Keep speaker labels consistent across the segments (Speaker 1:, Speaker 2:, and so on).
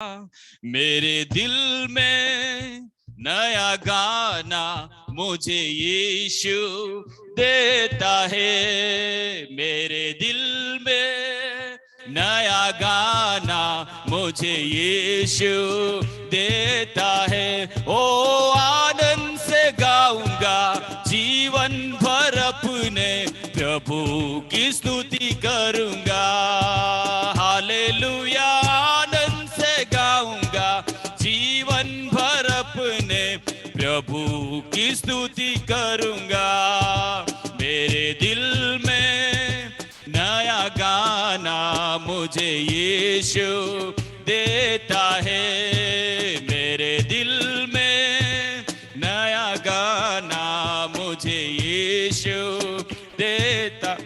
Speaker 1: मेरे दिल में नया गाना मुझे यीशु देता है। मेरे दिल में नया गाना मुझे यीशु देता है। ओ आनंद से गाऊंगा जीवन भर अपने प्रभु की स्तुति करूंगा। हालेलुया। आनंद से गाऊंगा जीवन भर अपने प्रभु की स्तुति करूंगा। मेरे दिल में नया गाना मुझे यीशु देता है। मेरे दिल में नया गाना मुझे यीशु देता।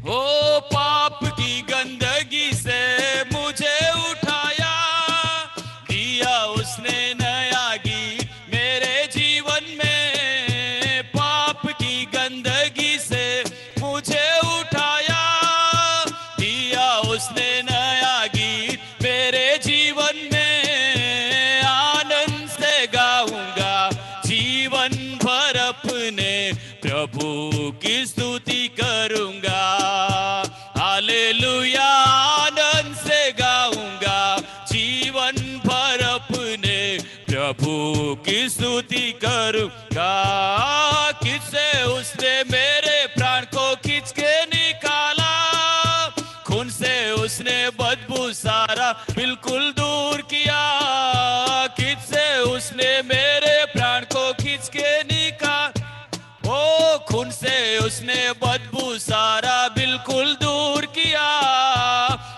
Speaker 1: ओ पाप की गंदगी से मुझे उठाया, दिया उसने नया गीत मेरे जीवन में। पाप की गंदगी से मुझे उठाया, दिया उसने नया गीत मेरे जीवन में। आनंद से गाऊंगा जीवन भर अपने प्रभु की स्तुति करूंगा। हालेलुया। आनंद से गाऊंगा जीवन भर अपने प्रभु की स्तुति करूंगा। किससे उसने मेरे प्राण को खींच के निकाला, खून से उसने बदबू सारा बिल्कुल दूर किया। किससे उसने मेरे प्राण को खींच के निकाला, ओ खून से उसने बदबू सारा बिल्कुल दूर किया।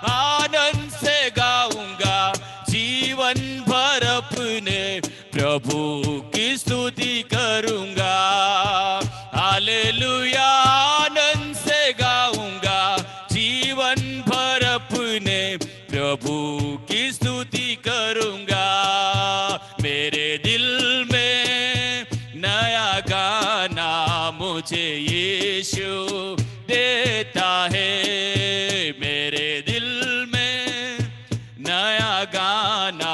Speaker 1: आनंद से गाऊंगा जीवन भर अपने प्रभु की स्तुति करूंगा। हालेलुया। आनंद से गाऊंगा जीवन भर अपने प्रभु की स्तुति करूंगा। मेरे दिल में नया गाना मुझे यीशु देता है। मेरे दिल में नया गाना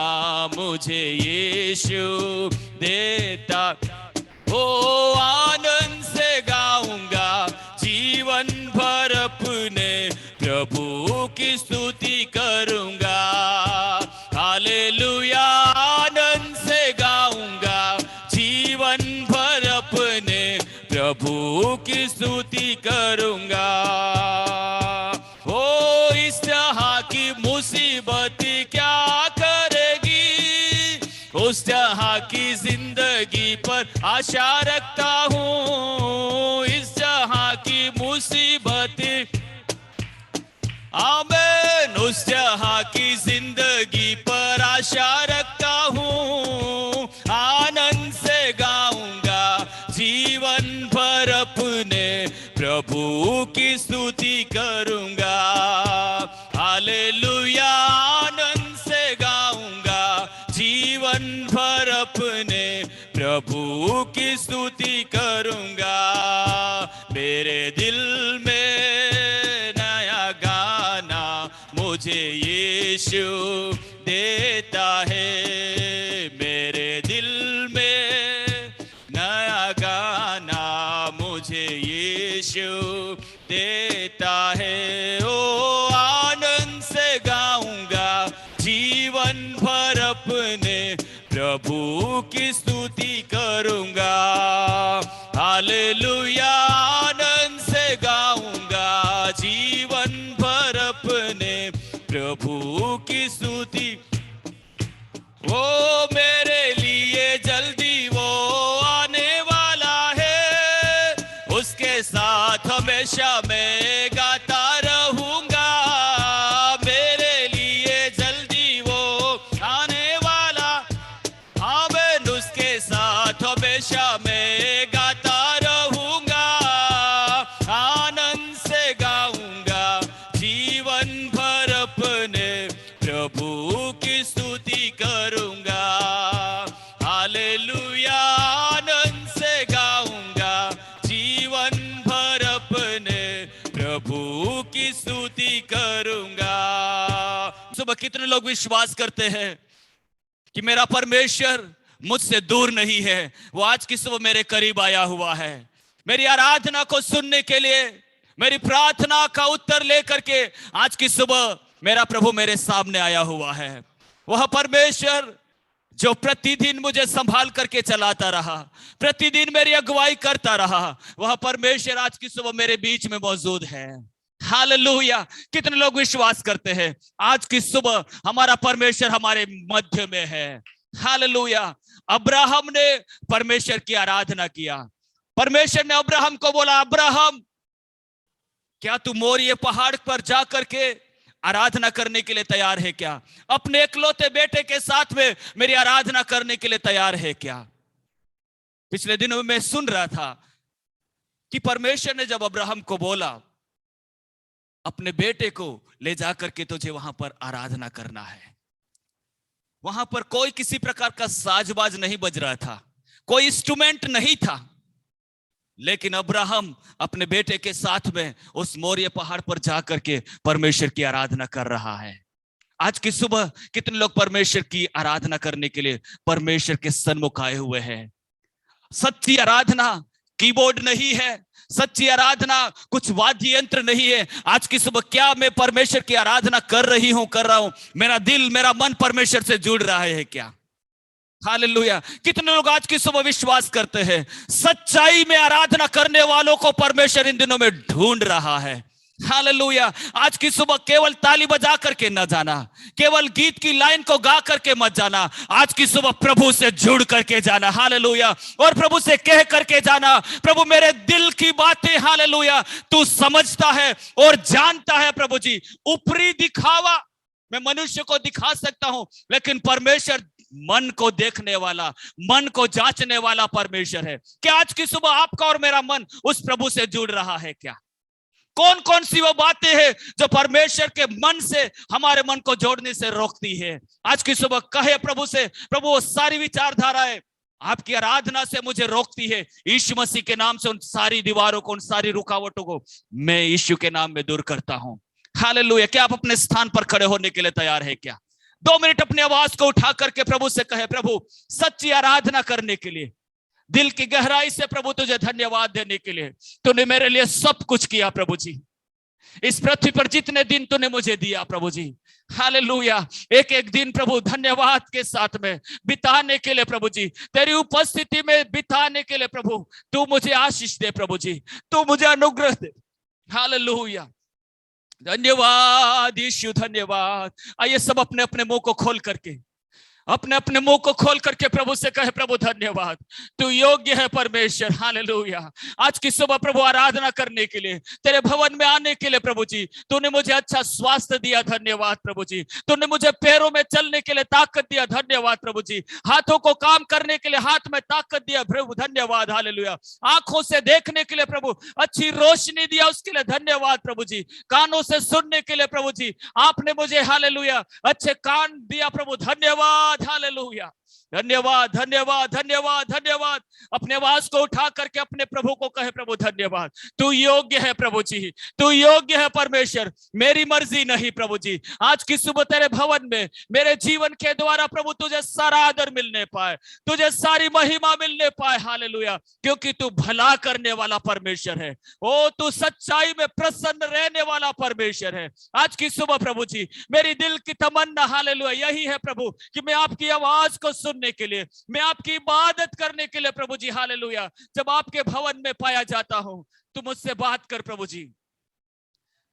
Speaker 1: मुझे यीशु देता। ओ आनंद से गाऊंगा जीवन भर अपने प्रभु की स्तुति करूंगा। हालेलुया। आनंद से गाऊंगा जीवन भर अपने प्रभु की स्तुति करूंगा। ओ इस तरह की मुसीबत क्या करेगी, उस तरह की जिंदगी पर आशा रखता हूँ। इस तरह की मुसीबत, आमीन, उस तरह की जिंदगी पर आशा रखता हूँ। आनंद से गाऊंगा जीवन भर अपने प्रभु की स्तुति करूंगा। हालेलुया। आनंद से गाऊंगा जीवन भर अपने प्रभु की स्तुति करूंगा। मेरे दिल में नया गाना मुझे यीशु देता है। मेरे दिल में नया गाना मुझे यीशु देता है। ओ आनंद से गाऊंगा जीवन भर अपने प्रभु की स्तुति करूंगा। हालेलुया। आनंद से गाऊंगा जीवन भर अपने प्रभु की स्तुति। वो मेरे लिए जल्दी वो आने वाला है, उसके साथ हमेशा मैं गाता रहूंगा। मेरे लिए जल्दी वो आने वाला, हाँ मैं उसके साथ हमेशा मैं गाता रहूंगा। आनंद से गाऊंगा जीवन भर अपने प्रभु की स्तुति करूंगा। कितने लोग विश्वास करते हैं कि मेरा परमेश्वर मुझसे दूर नहीं है, वो आज की सुबह मेरे करीब आया हुआ है। मेरी आराधना को सुनने के लिए, मेरी प्रार्थना का उत्तर लेकर के आज की सुबह मेरा प्रभु मेरे सामने आया हुआ है। वह परमेश्वर जो प्रतिदिन मुझे संभाल करके चलाता रहा, प्रतिदिन मेरी अगुवाई करता रहा, वह परमेश्वर आज की सुबह मेरे बीच में मौजूद है। हालेलुया। कितने लोग विश्वास करते हैं आज की सुबह हमारा परमेश्वर हमारे मध्य में है। हालेलुया। अब्राहम ने परमेश्वर की आराधना किया। परमेश्वर ने अब्राहम को बोला, अब्राहम क्या तू मोरिया पहाड़ पर जा करके आराधना करने के लिए तैयार है क्या? अपने इकलौते बेटे के साथ में मेरी आराधना करने के लिए तैयार है क्या? पिछले दिनों में मैं सुन रहा था कि परमेश्वर ने जब अब्राहम को बोला अपने बेटे को ले जाकर के तुझे वहां पर आराधना करना है, वहां पर कोई किसी प्रकार का साजबाज नहीं बज रहा था, कोई इंस्ट्रूमेंट नहीं था, लेकिन अब्राहम अपने बेटे के साथ में उस मोरिया पहाड़ पर जाकर के परमेश्वर की आराधना कर रहा है। आज की सुबह कितने लोग परमेश्वर की आराधना करने के लिए परमेश्वर के सन्मुख आए हुए हैं? सच्ची आराधना कीबोर्ड नहीं है, सच्ची आराधना कुछ वाद्य यंत्र नहीं है। आज की सुबह क्या मैं परमेश्वर की आराधना कर रहा हूं, मेरा दिल मेरा मन परमेश्वर से जुड़ रहा है क्या? हालेलुया। कितने लोग आज की सुबह विश्वास करते हैं सच्चाई में आराधना करने वालों को परमेश्वर इन दिनों में ढूंढ रहा है। हालेलुया। आज की सुबह केवल ताली बजा करके न जाना, केवल गीत की लाइन को गा करके मत जाना, आज की सुबह प्रभु से जुड़ करके जाना। हालेलुया। और प्रभु से कह करके जाना, प्रभु मेरे दिल की बातें हालेलुया तू समझता है और जानता है। प्रभु जी, ऊपरी दिखावा मैं मनुष्य को दिखा सकता हूं, लेकिन परमेश्वर मन को देखने वाला, मन को जांचने वाला परमेश्वर है। क्या आज की सुबह आपका और मेरा मन उस प्रभु से जुड़ रहा है क्या? कौन कौन सी वो बातें हैं जो परमेश्वर के मन से हमारे मन को जोड़ने से रोकती है? आज की सुबह कहे प्रभु से, प्रभु वो सारी विचारधाराएं आपकी आराधना से मुझे रोकती है, यीशु मसीह के नाम से उन सारी दीवारों को, उन सारी रुकावटों को मैं यीशु के नाम में दूर करता हूं। हालेलुया। क्या आप अपने स्थान पर खड़े होने के लिए तैयार है क्या? 2 मिनट अपनी आवाज को उठा करके प्रभु से कहे, प्रभु सच्ची आराधना करने के लिए, दिल की गहराई से प्रभु तुझे धन्यवाद देने के लिए, तूने मेरे लिए सब कुछ किया प्रभु जी। इस पृथ्वी पर जितने दिन तूने मुझे दिया प्रभु जी, हालेलुया, एक एक दिन प्रभु धन्यवाद के साथ में बिताने के लिए प्रभु जी, तेरी उपस्थिति में बिताने के लिए प्रभु तू मुझे आशीष दे प्रभु जी, तू मुझे अनुग्रह दे। हालेलुया। धन्यवाद यीशु, धन्यवाद। आइए सब अपने अपने मुंह को खोल करके, अपने अपने मुंह को खोल करके प्रभु से कहे, प्रभु धन्यवाद, तू योग्य है परमेश्वर। हालेलुया। आज की सुबह प्रभु आराधना करने के लिए, तेरे भवन में आने के लिए प्रभु जी, तूने मुझे अच्छा स्वास्थ्य दिया, धन्यवाद प्रभु जी। तूने मुझे पैरों में चलने के लिए ताकत दिया, धन्यवाद प्रभु जी। हाथों को काम करने के लिए हाथ में ताकत दिया प्रभु, धन्यवाद। हालेलुया। आंखों से देखने के लिए प्रभु अच्छी रोशनी दिया, उसके लिए धन्यवाद प्रभु जी। कानों से सुनने के लिए प्रभु जी आपने मुझे हालेलुया अच्छे कान दिया प्रभु, धन्यवाद। हालेलुया। धन्यवाद धन्यवाद धन्यवाद धन्यवाद। अपने आवाज को उठा करके अपने प्रभु को कहे, प्रभु धन्यवाद, तू योग्य है प्रभु जी, तू योग्य है परमेश्वर, मेरी मर्जी नहीं प्रभु जी। आज की सुबह तेरे भवन में मेरे जीवन के द्वारा प्रभु तुझे सारा आदर मिलने पाए, तुझे सारी महिमा मिलने पाए। हालेलुया। क्योंकि तू भला करने वाला परमेश्वर है, ओ तू सच्चाई में प्रसन्न रहने वाला परमेश्वर है। आज की सुबह प्रभु जी मेरी दिल की तमन्ना हालेलुया यही है प्रभु कि मैं आपकी आवाज को सुनने के लिए, मैं आपकी इबादत करने के लिए प्रभु जी हालेलुया जब आपके भवन में पाया जाता हूं, तू मुझसे बात कर प्रभु जी।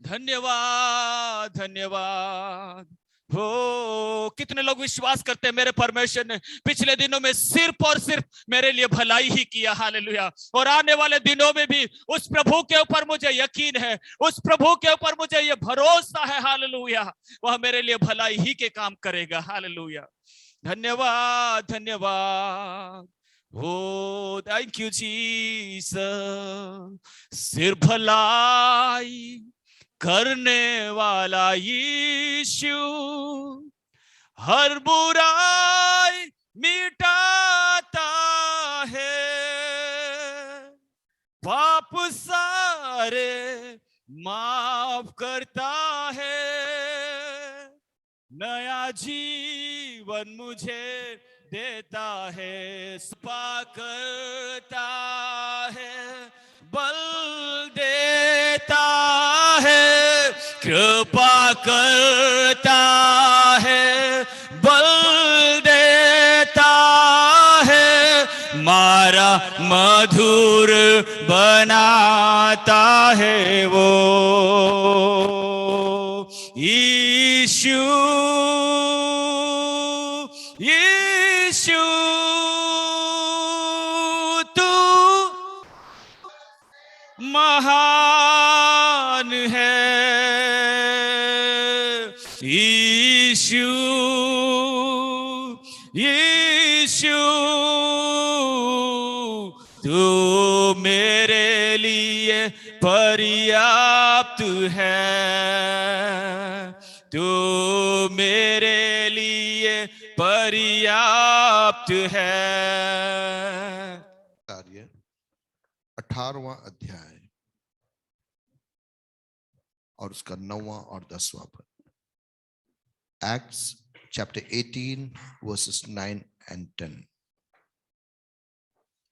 Speaker 1: धन्यवाद धन्यवाद। हो कितने लोग विश्वास करते हैं मेरे परमेश्वर ने पिछले दिनों में सिर्फ और सिर्फ मेरे लिए भलाई ही किया। हालेलुया। और आने वाले दिनों में भी उस प्रभु के ऊपर मुझे यकीन है, उस प्रभु के ऊपर मुझे ये भरोसा है हालेलुया, वह मेरे लिए भलाई ही के काम करेगा। हालेलुया। धन्यवाद धन्यवाद। हो थैंक यू जीसस। सिर्फ भलाई करने वाला यीशु हर बुराई मिटाता है, पाप सारे माफ करता है, नया जीवन मुझे देता है, कृपा करता है, बल देता है, कृपा करता है, बल देता है, मारा मधुर बनाता है वो यीशु, यीशु तू महान है, यीशु, यीशु तू मेरे लिए पर्याप्त है, तू मेरे लिए पर्याप्त है।
Speaker 2: कार्य 18वां अध्याय और उसका 9वां और 10वां पद। Acts chapter 18 verses 9 and 10.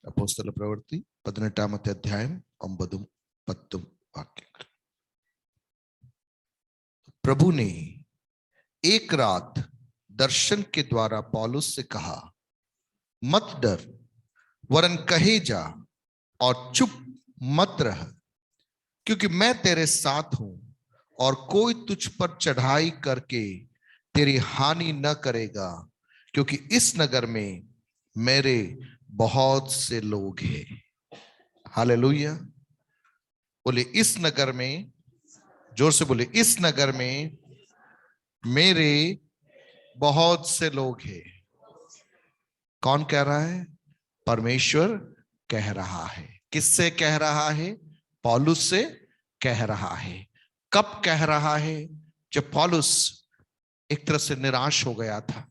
Speaker 2: അപ്പോസ്തല പ്രവൃത്തി 18ാമത്തെ അധ്യായം 9ഉം 10ഉം വാക്യങ്ങൾ. प्रभु ने एक रात दर्शन के द्वारा पौलुस से कहा, मत डर, वरन कहे जा और चुप मत रह, क्योंकि मैं तेरे साथ हूं और कोई तुझ पर चढ़ाई करके तेरी हानि न करेगा, क्योंकि इस नगर में मेरे बहुत से लोग हैं। हालेलुया। बोले इस नगर में, जोर से बोले, इस नगर में मेरे बहुत से लोग हैं। कौन कह रहा है? परमेश्वर कह रहा है। किससे कह रहा है? पौलुस से कह रहा है। कब कह रहा है? जब पौलुस एक तरह से निराश हो गया था।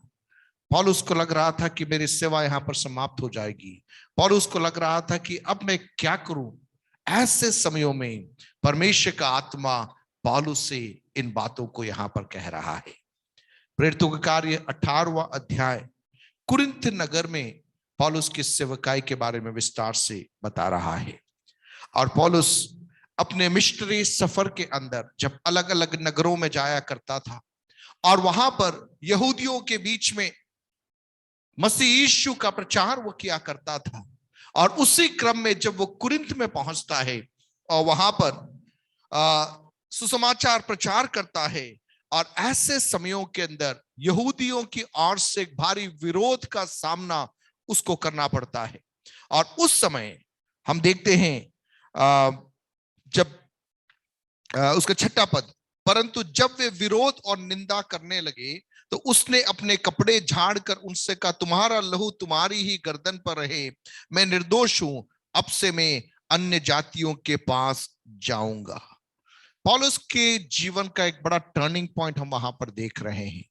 Speaker 2: पौलुस को लग रहा था कि मेरी सेवा यहां पर समाप्त हो जाएगी। पौलुस को लग रहा था कि अब मैं क्या करूं। ऐसे समयों में परमेश्वर का आत्मा पौलुस से इन बातों को यहां पर कह रहा है। प्रेरितों का कार्य 18वां अध्याय कुरिन्थ नगर में पौलुस की सेवकाई के बारे में विस्तार से बता रहा है। और पौलुस अपने मिशनरी सफर के अंदर जब अलग अलग नगरों में जाया करता था और वहां पर यहूदियों के बीच में मसीह यीशु का प्रचार वो किया करता था, और उसी क्रम में जब वो कुरिन्थ में पहुंचता है और वहां पर सुसमाचार प्रचार करता है, और ऐसे समयों के अंदर यहूदियों की ओर से एक भारी विरोध का सामना उसको करना पड़ता है। और उस समय हम देखते हैं जब उसका 6वां पद, परंतु जब वे विरोध और निंदा करने लगे तो उसने अपने कपड़े झाड़कर उनसे कहा, तुम्हारा लहू तुम्हारी ही गर्दन पर रहे, मैं निर्दोष हूं, अब से मैं अन्य जातियों के पास जाऊंगा। पौलुस के जीवन का एक बड़ा टर्निंग पॉइंट हम वहां पर देख रहे हैं।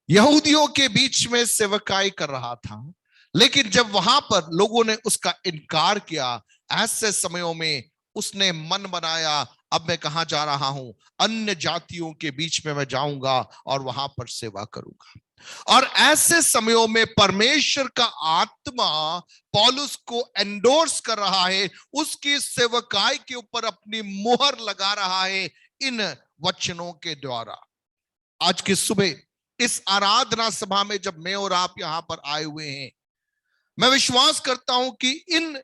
Speaker 2: यहूदियों के बीच में सेवकाई कर रहा था, लेकिन जब वहां पर लोगों ने उसका इनकार किया, ऐसे समयों में उसने मन बनाया, अब मैं कहां जा रहा हूं? अन्य जातियों के बीच में मैं जाऊंगा और वहां पर सेवा करूंगा। और ऐसे समयों में परमेश्वर का आत्मा पौलुस को एंडोर्स कर रहा है, उसकी सेवकाई के ऊपर अपनी मुहर लगा रहा है इन वचनों के द्वारा। आज की सुबह इस आराधना सभा में जब मैं और आप यहां पर आए हुए हैं, मैं विश्वास करता हूं कि इन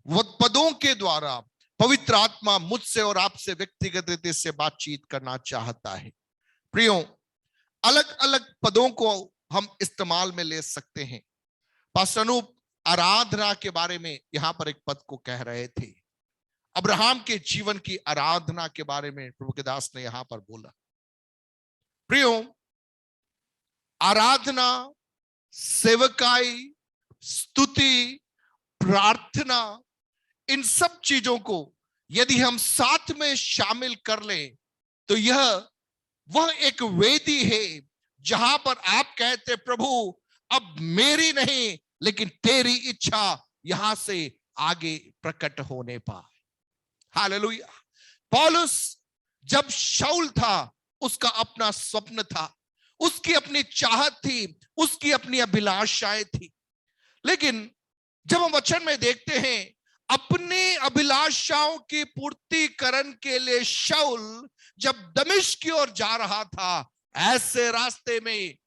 Speaker 2: पदों के द्वारा पवित्र आत्मा मुझसे और आपसे व्यक्तिगत रीति से बातचीत करना चाहता है। प्रियो, अलग अलग पदों को हम इस्तेमाल में ले सकते हैं। पास्टर अनूप आराधना के बारे में यहां पर एक पद को कह रहे थे। अब्राहम के जीवन की आराधना के बारे में प्रभु के दास ने यहां पर बोला। प्रियो, आराधना, सेवकाई, स्तुति, प्रार्थना, इन सब चीजों को यदि हम साथ में शामिल कर लें तो यह वह एक वेदी है जहां पर आप कहते, प्रभु अब मेरी नहीं लेकिन तेरी इच्छा यहां से आगे प्रकट होने पाए। हालेलुया। पौलुस जब शाऊल था, उसका अपना स्वप्न था, उसकी अपनी चाहत थी, उसकी अपनी अभिलाषाएं थी। लेकिन जब हम वचन में देखते हैं, अपनी अभिलाषाओं की पूर्तिकरण के लिए शाऊल जब दमिश्क की ओर जा रहा था, ऐसे रास्ते में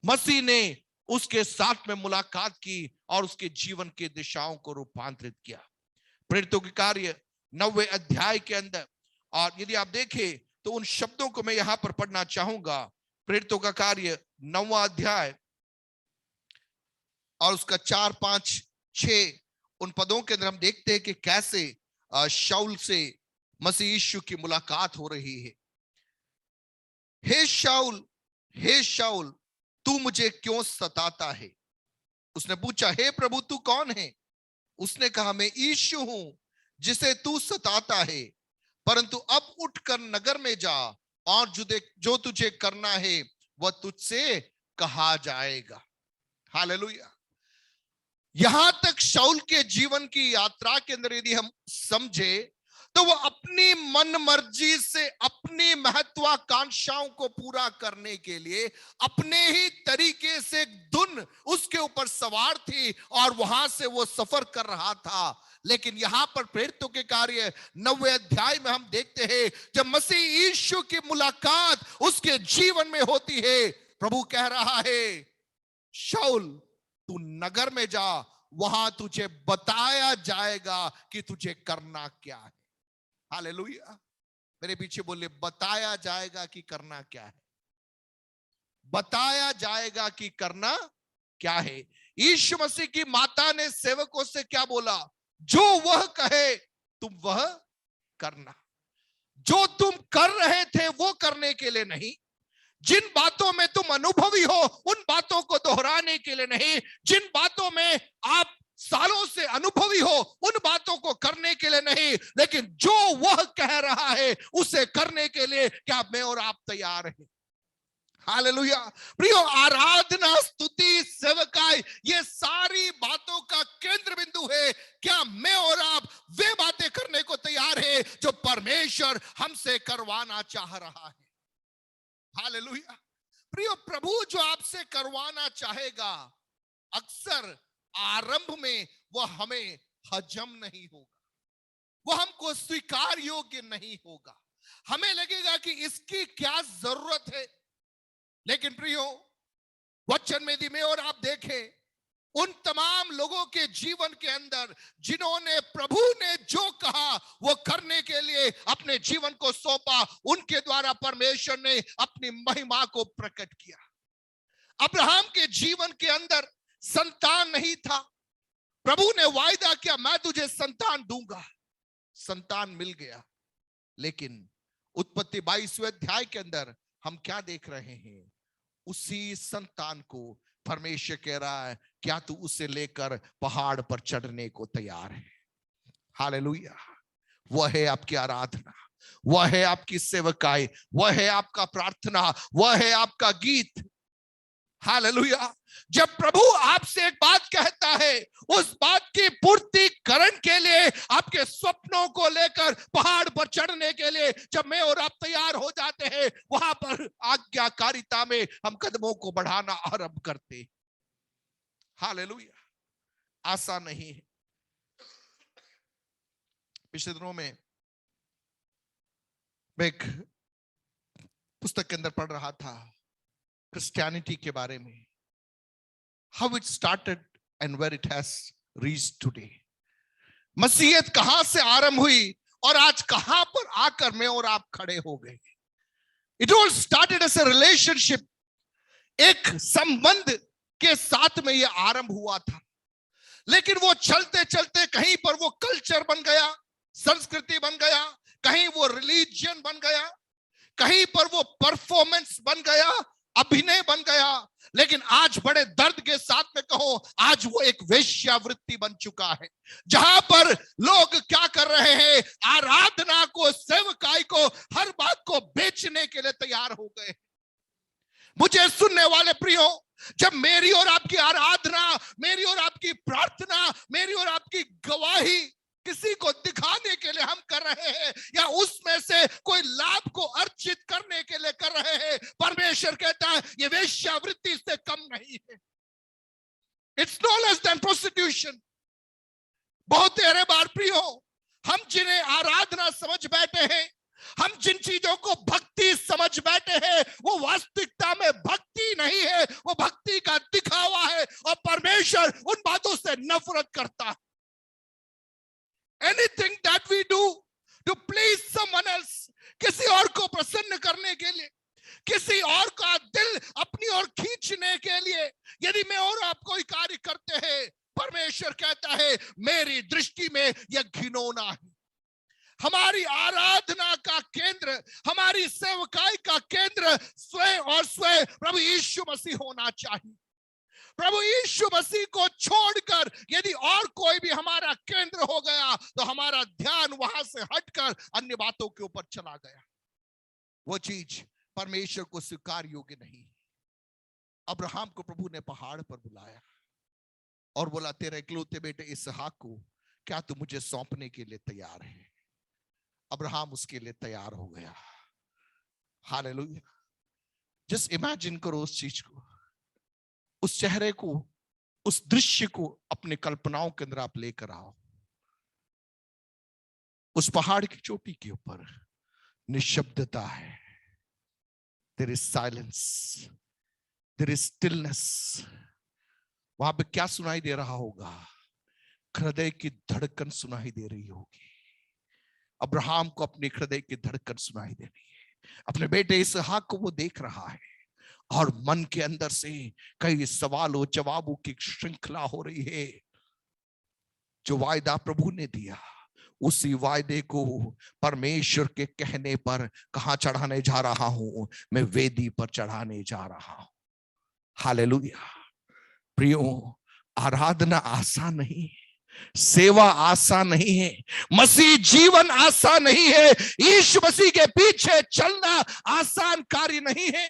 Speaker 2: मसीह ने उसके साथ में मुलाकात की और उसके जीवन की दिशाओं को रूपांतरित किया। प्रेरितों के कार्य 9वें अध्याय के अंदर, और यदि आप देखें तो उन शब्दों को मैं यहां पर पढ़ना चाहूंगा। प्रेरितों का कार्य 9वां अध्याय और उसका 4, 5, 6 उन पदों के अंदर हम देखते हैं कि कैसे शाऊल से मसीह यीशु की मुलाकात हो रही है। हे शाऊल, तू मुझे क्यों सताता है? उसने पूछा, हे प्रभु तू कौन है? उसने कहा, मैं यीशु हूं जिसे तू सताता है, परंतु अब उठकर नगर में जा और जो तुझे करना है वह तुझसे कहा जाएगा। हालेलुया। यहां तक शाऊल के जीवन की यात्रा के अंदर यदि हम समझे तो वह अपनी मन मर्जी से अपनी महत्वाकांक्षाओं को पूरा करने के लिए अपने ही तरीके से धुन उसके ऊपर सवार थी और वहां से वो सफर कर रहा था। लेकिन यहां पर प्रेरितों के कार्य 9वें अध्याय में हम देखते हैं, जब मसीह यीशु की मुलाकात उसके जीवन में होती है, प्रभु कह रहा है, शाऊल तू नगर में जा, वहां तुझे बताया जाएगा कि तुझे करना क्या है। हालेलुया। मेरे पीछे बोले, बताया जाएगा कि करना क्या है। बताया जाएगा कि करना क्या है। यीशु मसीह की माता ने सेवकों से क्या बोला? जो वह कहे तुम वह करना। जो तुम कर रहे थे वो करने के लिए नहीं, जिन बातों में तुम अनुभवी हो उन बातों को दोहराने के लिए नहीं, जिन बातों में आप सालों से अनुभवी हो उन बातों को करने के लिए नहीं, लेकिन जो वह कह रहा है उसे करने के लिए क्या मैं और आप तैयार हैं? हालेलुया। प्रियो, आराधना, स्तुति, सेवकाई, ये सारी बातों का केंद्र बिंदु है। क्या मैं और आप वे बातें करने को तैयार है जो परमेश्वर हमसे करवाना चाह रहा है? हालेलुया। प्रियो, प्रभु जो आपसे करवाना चाहेगा, अक्सर आरंभ में वह हमें हजम नहीं होगा, वह हमको स्वीकार योग्य नहीं होगा, हमें लगेगा कि इसकी क्या जरूरत है। लेकिन प्रियो, वचन में यदि मैं और आप देखें, उन तमाम लोगों के जीवन के अंदर जिन्होंने प्रभु ने जो कहा वो करने के लिए अपने जीवन को सौंपा, उनके द्वारा परमेश्वर ने अपनी महिमा को प्रकट किया। अब्राहम के जीवन के अंदर संतान नहीं था, प्रभु ने वायदा किया, मैं तुझे संतान दूंगा, संतान मिल गया। लेकिन उत्पत्ति 22वें अध्याय के अंदर हम क्या देख रहे हैं? उसी संतान को परमेश्वर कह रहा है, क्या तू उसे लेकर पहाड़ पर चढ़ने को तैयार है? हालेलुया। वह है आपकी आराधना, वह है आपकी सेवकाई, वह है आपका प्रार्थना, वह है आपका गीत। हालेलुया। जब प्रभु आपसे एक बात कहता है, उस बात की पूर्तिकरण के लिए, आपके स्वप्नों को लेकर पहाड़ पर चढ़ने के लिए जब मैं और आप तैयार हो जाते हैं, वहां पर आज्ञाकारिता में हम कदमों को बढ़ाना आरंभ करते हैं। हालेलुया। आसान नहीं है। पिछले दिनों में मैं एक पुस्तक के अंदर पढ़ रहा था क्रिश्चियनिटी के बारे में, how it started and where it has reached today. मसीहत कहां से आरंभ हुई और आज कहां पर आकर मैं और आप खड़े हो गए। It all started as a relationship, एक संबंध के साथ में यह आरंभ हुआ था, लेकिन वो चलते चलते कहीं पर वो कल्चर बन गया, संस्कृति बन गया, कहीं वो रिलीजन बन गया, कहीं पर वो परफॉर्मेंस बन गया, अभिनय बन गया। लेकिन आज बड़े दर्द के साथ में कहो, आज वो एक वेश्यावृत्ति बन चुका है, जहां पर लोग क्या कर रहे हैं? आराधना को, सेवकाई को, हर बात को बेचने के लिए तैयार हो गए। मुझे सुनने वाले प्रियो, जब मेरी और आपकी आराधना, मेरी और आपकी प्रार्थना, मेरी और आपकी गवाही किसी को दिखाने के लिए हम कर रहे हैं या उसमें से कोई लाभ को अर्जित करने के लिए कर रहे हैं, परमेश्वर कहता है ये वेश्यावृत्ति से कम नहीं है। It's no less than prostitution. बहुत तेरे बार प्रियो, हम जिन्हें आराधना समझ बैठे हैं, हम जिन चीजों को भक्ति समझ बैठे हैं, वो वास्तविकता में भक्ति नहीं है, वो भक्ति का दिखावा है और परमेश्वर उन बातों से नफरत करता है। Anything that we do to please someone else, किसी और को प्रसन्न करने के लिए, किसी और का दिल अपनी ओर खींचने के लिए यदि मैं और आप कोई कार्य करते हैं, परमेश्वर कहता है मेरी दृष्टि में यह घिनौना है। हमारी आराधना का केंद्र, हमारी सेवकाई का केंद्र स्वयं और स्वयं प्रभु यीशु मसीह होना चाहिए। प्रभु यीशु मसीह को छोड़कर यदि और कोई भी हमारा केंद्र हो गया तो हमारा ध्यान वहां से हटकर अन्य बातों के ऊपर चला गया। वो चीज परमेश्वर को स्वीकार योग्य नहीं। अब्राहम को प्रभु ने पहाड़ पर बुलाया और बोला तेरे इकलौते बेटे इसहाक को क्या तू मुझे सौंपने के लिए तैयार है? अब्राहम उसके लिए तैयार हो गया। हालेलुया। जस्ट इमेजिन करो उस चीज को, उस चेहरे को, उस दृश्य को अपने कल्पनाओं के अंदर आप लेकर आओ। उस पहाड़ की चोटी के ऊपर निशब्दता है। There is silence, there is stillness. वहां पे क्या सुनाई दे रहा होगा? हृदय की धड़कन सुनाई दे रही होगी। अब्राहम को अपने हृदय की धड़कन सुनाई दे रही है। अपने बेटे इसहाक को वो देख रहा है और मन के अंदर से कई सवालों जवाबों की श्रृंखला हो रही है। जो वायदा प्रभु ने दिया, उसी वायदे को परमेश्वर के कहने पर कहां चढ़ाने जा रहा हूं? मैं वेदी पर चढ़ाने जा रहा हूं। हालेलुया। प्रियो, आराधना आसान नहीं है, सेवा आसान नहीं है, मसीह जीवन आसान नहीं है, यीशु मसीह के पीछे चलना आसान कार्य नहीं है।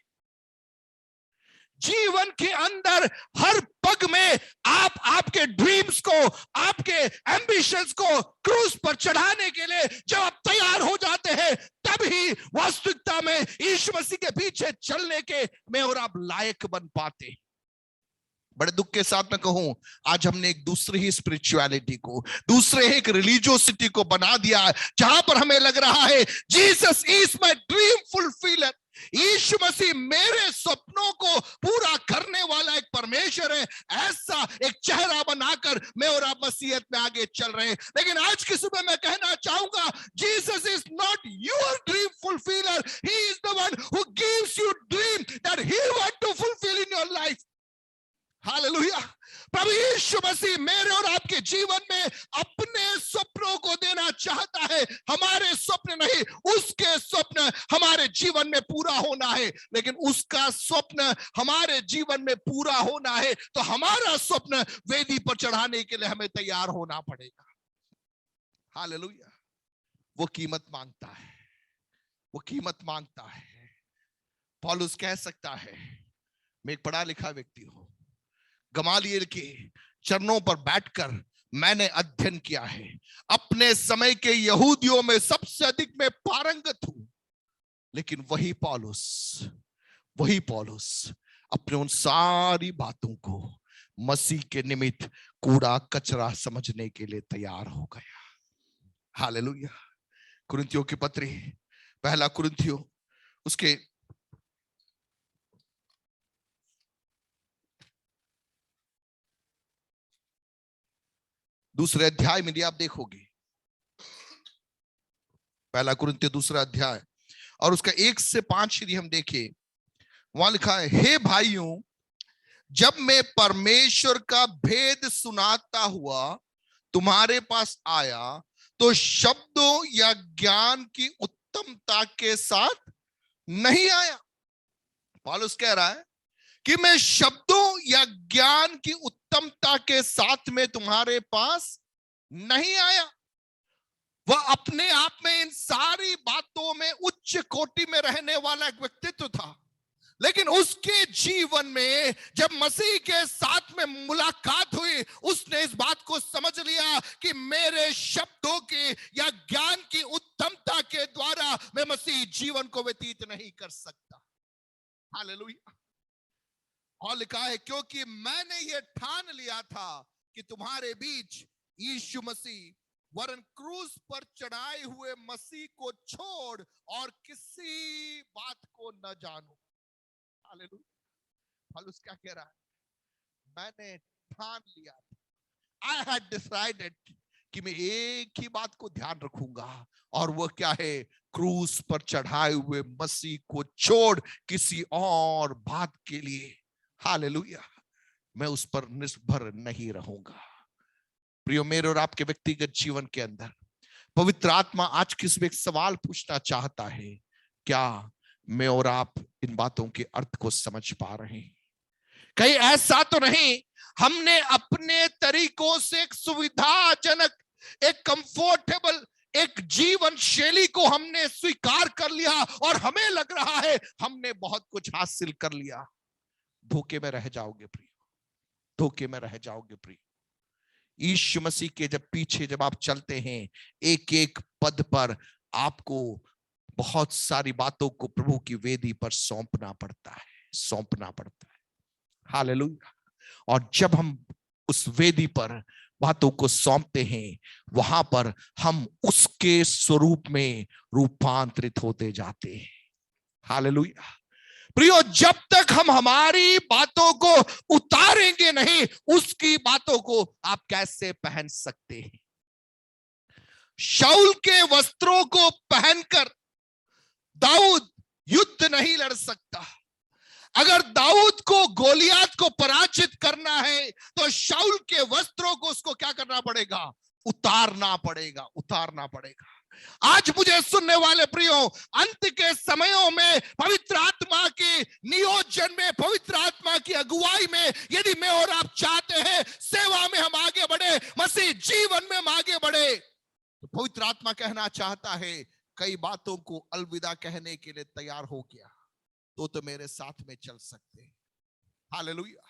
Speaker 2: जीवन के अंदर हर पग में आप आपके ड्रीम्स को, आपके एम्बिशंस को क्रूस पर चढ़ाने के लिए जब आप तैयार हो जाते हैं, तभी वास्तविकता में यीशु मसीह के पीछे चलने के में और आप लायक बन पाते। बड़े दुख के साथ मैं कहूं, आज हमने एक दूसरी ही स्पिरिचुअलिटी को, दूसरे एक रिलीजियोसिटी को बना दिया है, जहां पर हमें लग रहा है Jesus is my dream fulfiller. यीशु मसीह मेरे सपनों को पूरा करने वाला एक परमेश्वर है। ऐसा एक चेहरा बनाकर मैं और आप मसीहत में आगे चल रहे हैं। लेकिन आज की सुबह मैं कहना चाहूंगा, Jesus is not your dream fulfiller, he is the one who gives you dream that he want to fulfil in your life. Hallelujah. प्रभु यीशु मसीह मेरे और आपके जीवन में अपने सपनों को देना चाहता है। हमारे स्वप्न नहीं, उसके स्वप्न हमारे जीवन में पूरा होना है। लेकिन उसका स्वप्न हमारे जीवन में पूरा होना है तो हमारा स्वप्न वेदी पर चढ़ाने के लिए हमें तैयार होना पड़ेगा। हालेलुया। वो कीमत मांगता है, वो कीमत मांगता है। पौलुस कह सकता है, मैं एक पढ़ा लिखा व्यक्ति हूं, गमालियल के चरणों पर बैठकर मैंने अध्ययन किया है, अपने समय के यहूदियों में सबसे अधिक मैं पारंगत हूं। लेकिन वही पौलुस अपने उन सारी बातों को मसीह के निमित्त कूड़ा कचरा समझने के लिए तैयार हो गया। हालेलुया। कुरिन्थियों की पत्री, पहला कुरिन्थियों, उसके 2 अध्याय में आप देखोगे, पहला कुरिन्थियों 2 अध्याय और उसका 1 से 5 यदि हम देखें, वहां लिखा है, हे भाइयों, जब मैं परमेश्वर का भेद सुनाता हुआ तुम्हारे पास आया तो शब्दों या ज्ञान की उत्तमता के साथ नहीं आया। पौलुस कह रहा है कि मैं शब्दों या ज्ञान की उत्तमता के साथ में तुम्हारे पास नहीं आया। वह अपने आप में इन सारी बातों में उच्च कोटि में रहने वाला एक व्यक्तित्व था, लेकिन उसके जीवन में जब मसीह के साथ में मुलाकात हुई, उसने इस बात को समझ लिया कि मेरे शब्दों हालेलुया। और लिखा है क्योंकि मैंने ये ठान लिया था कि तुम्हारे बीच यीशु मसीह वरन क्रूस पर चढ़ाए हुए मसीह को छोड़ और किसी बात को न जानो। हालेलुया। पौलुस क्या कह रहा है? मैंने ठान लिया था, I had decided कि मैं एक ही बात को ध्यान रखूंगा, और वह क्या है? क्रूस पर चढ़ाए हुए मसीह को छोड़ किसी और बात के लिए, हालेलुया, मैं उस पर निर्भर नहीं रहूंगा। प्रियो, मेरे और आपके व्यक्तिगत जीवन के अंदर पवित्र आत्मा आज किसी एक सवाल पूछना चाहता है, क्या मैं और आप इन बातों के अर्थ को समझ पा रहे हैं? कहीं ऐसा तो नहीं हमने अपने तरीकों से एक सुविधाजनक, एक कंफर्टेबल एक जीवन शैली को हमने स्वीकार कर लिया और हमें लग रहा है हमने बहुत कुछ हासिल कर लिया? धोखे में रह जाओगे प्रिय, धोखे में रह जाओगे प्रिय। यीशु मसीह के जब पीछे जब आप चलते हैं, एक एक पद पर आपको बहुत सारी बातों को प्रभु की वेदी पर सौंपना पड़ता है, सौंपना पड़ता है। हालेलुया। और जब हम उस वेदी पर बातों को सौंपते हैं, वहां पर हम उसके स्वरूप में रूपांतरित होते जाते हैं। हालेलुया। प्रियो, जब तक हम हमारी बातों को उतारेंगे नहीं, उसकी बातों को आप कैसे पहन सकते हैं? शाऊल के वस्त्रों को पहनकर दाऊद युद्ध नहीं लड़ सकता। अगर दाऊद को गोलियात को पराजित करना है तो शाऊल के वस्त्रों को उसको क्या करना पड़ेगा? उतारना पड़ेगा, उतारना पड़ेगा। आज मुझे सुनने वाले प्रियो, अंत के समयों में पवित्र आत्मा के नियोजन में, पवित्र आत्मा की अगुवाई में यदि मैं और आप चाहते हैं सेवा में हम आगे बढ़े, मसीह जीवन में हम आगे बढ़े, तो पवित्र आत्मा कहना चाहता है कई बातों को अलविदा कहने के लिए तैयार हो गया तो मेरे साथ में चल सकते हैं। हालेलुया।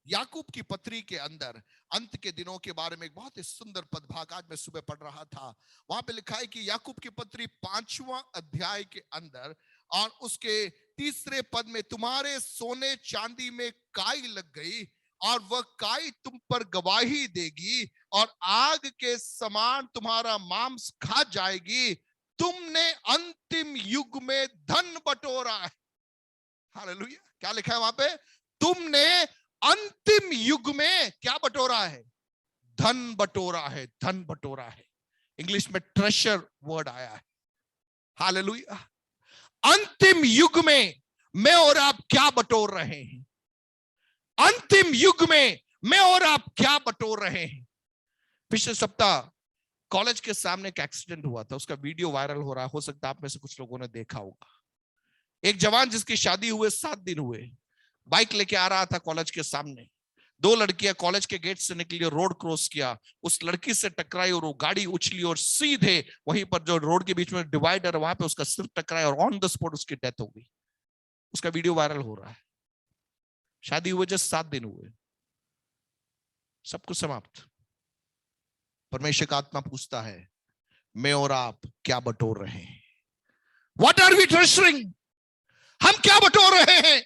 Speaker 2: याकूब की पत्री के अंदर अंत के दिनों के बारे में एक बहुत ही सुंदर पदभाग आज मैं सुबह पढ़ रहा था। वहां पे लिखा है कि याकूब की पत्री 5वां अध्याय के अंदर और उसके 3 पद में, तुम्हारे सोने चांदी में काई लग गई और वह काई तुम पर गवाही देगी और आग के समान तुम्हारा मांस खा जाएगी। तुमने अंतिम युग में धन बटोरा है। हालेलुया। क्या लिखा है वहां पे? तुमने अंतिम युग में क्या बटोरा है? धन बटोरा है, धन बटोरा है। इंग्लिश में ट्रेजर वर्ड आया है। हालेलुया। अंतिम युग में मैं और आप क्या बटोर रहे हैं? अंतिम युग में मैं और आप क्या बटोर रहे हैं? पिछले सप्ताह कॉलेज के सामने एक एक्सीडेंट हुआ था, उसका वीडियो वायरल हो रहा है, हो सकता है आप में से कुछ लोगों ने देखा होगा। एक जवान जिसकी शादी हुए 7 दिन हुए, बाइक लेके आ रहा था कॉलेज के सामने, 2 लड़कियां कॉलेज के गेट से निकली, रोड क्रॉस किया, उस लड़की से टकराई और वो गाड़ी उछली और सीधे वहीं पर जो रोड के बीच में डिवाइडर वहां पे उसका सिर टकराया और ऑन द स्पॉट उसकी डेथ हो गई। उसका वीडियो वायरल हो रहा है। शादी हुए जस्ट 7 दिन हुए, सब कुछ समाप्त। परमेश्वर का आत्मा पूछता है मैं और आप क्या बटोर रहे हैं? What are we treasuring? हम क्या बटोर रहे हैं?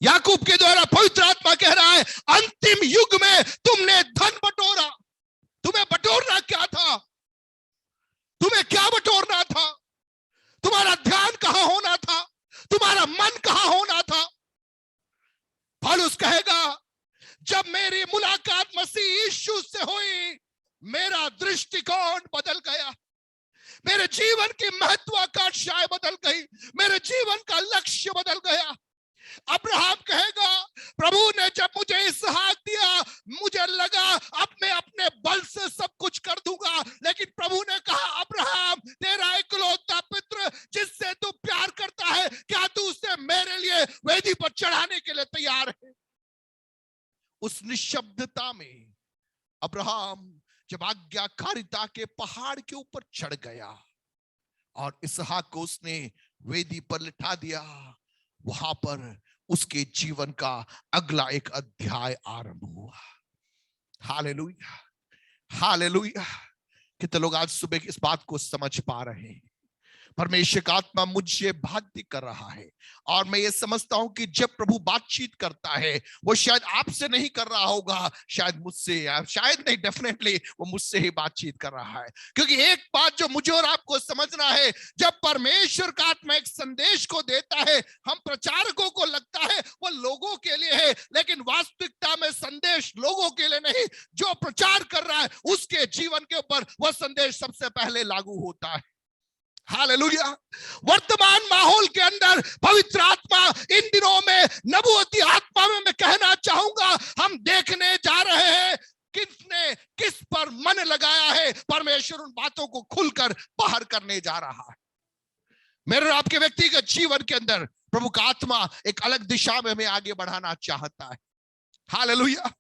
Speaker 2: याकूब के द्वारा पवित्र आत्मा कह रहा है अंतिम युग में तुमने धन बटोरा। तुम्हें बटोरना क्या था? तुम्हें क्या बटोरना था? तुम्हारा ध्यान कहां होना था? तुम्हारा मन कहां होना था? पौलुस कहेगा जब मेरी मुलाकात मसीह यीशु से हुई, मेरा दृष्टिकोण बदल गया, मेरे जीवन की महत्वाकांक्षाएं बदल गई, मेरे जीवन का लक्ष्य बदल गया। अब्राहम कहेगा प्रभु ने जब मुझे इसहाक दिया, मुझे लगा अब मैं अपने बल से सब कुछ कर दूंगा, लेकिन प्रभु ने कहा अब्राहम तेरा इकलौता पुत्र जिससे तू प्यार करता है, क्या तू उसे मेरे लिए वेदी पर चढ़ाने के लिए तैयार है? उस निशब्दता में अब्राहम जब आज्ञाकारिता के पहाड़ के ऊपर चढ़ गया और इसहाक को उसने वेदी पर लिटा दिया, वहां पर उसके जीवन का अगला एक अध्याय आरंभ हुआ। Hallelujah, hallelujah. कितने लोग आज सुबह इस बात को समझ पा रहे हैं? परमेश्वर का आत्मा मुझे बाध्य कर रहा है। और मैं ये समझता हूं कि जब प्रभु बातचीत करता है वो शायद आपसे नहीं कर रहा होगा, शायद मुझसे, शायद नहीं, डेफिनेटली वो मुझसे ही बातचीत कर रहा है। क्योंकि एक बात जो मुझे और आपको समझना है, जब परमेश्वर का आत्मा एक संदेश को देता है, हम प्रचारकों को लगता है वो लोगों के लिए है, लेकिन वास्तविकता में संदेश लोगों के लिए नहीं, जो प्रचार कर रहा है उसके जीवन के ऊपर वह संदेश सबसे पहले लागू होता है। हालेलुया। वर्तमान माहौल के अंदर पवित्र आत्मा इन दिनों में, नबूवती आत्मा में मैं कहना चाहूंगा, हम देखने जा रहे हैं किसने किस पर मन लगाया है। परमेश्वर उन बातों को खुलकर बाहर करने जा रहा है। मेरे और आपके व्यक्तिगत जीवन के अंदर प्रभु का आत्मा एक अलग दिशा में हमें आगे बढ़ाना चाहता है। हालेलुया।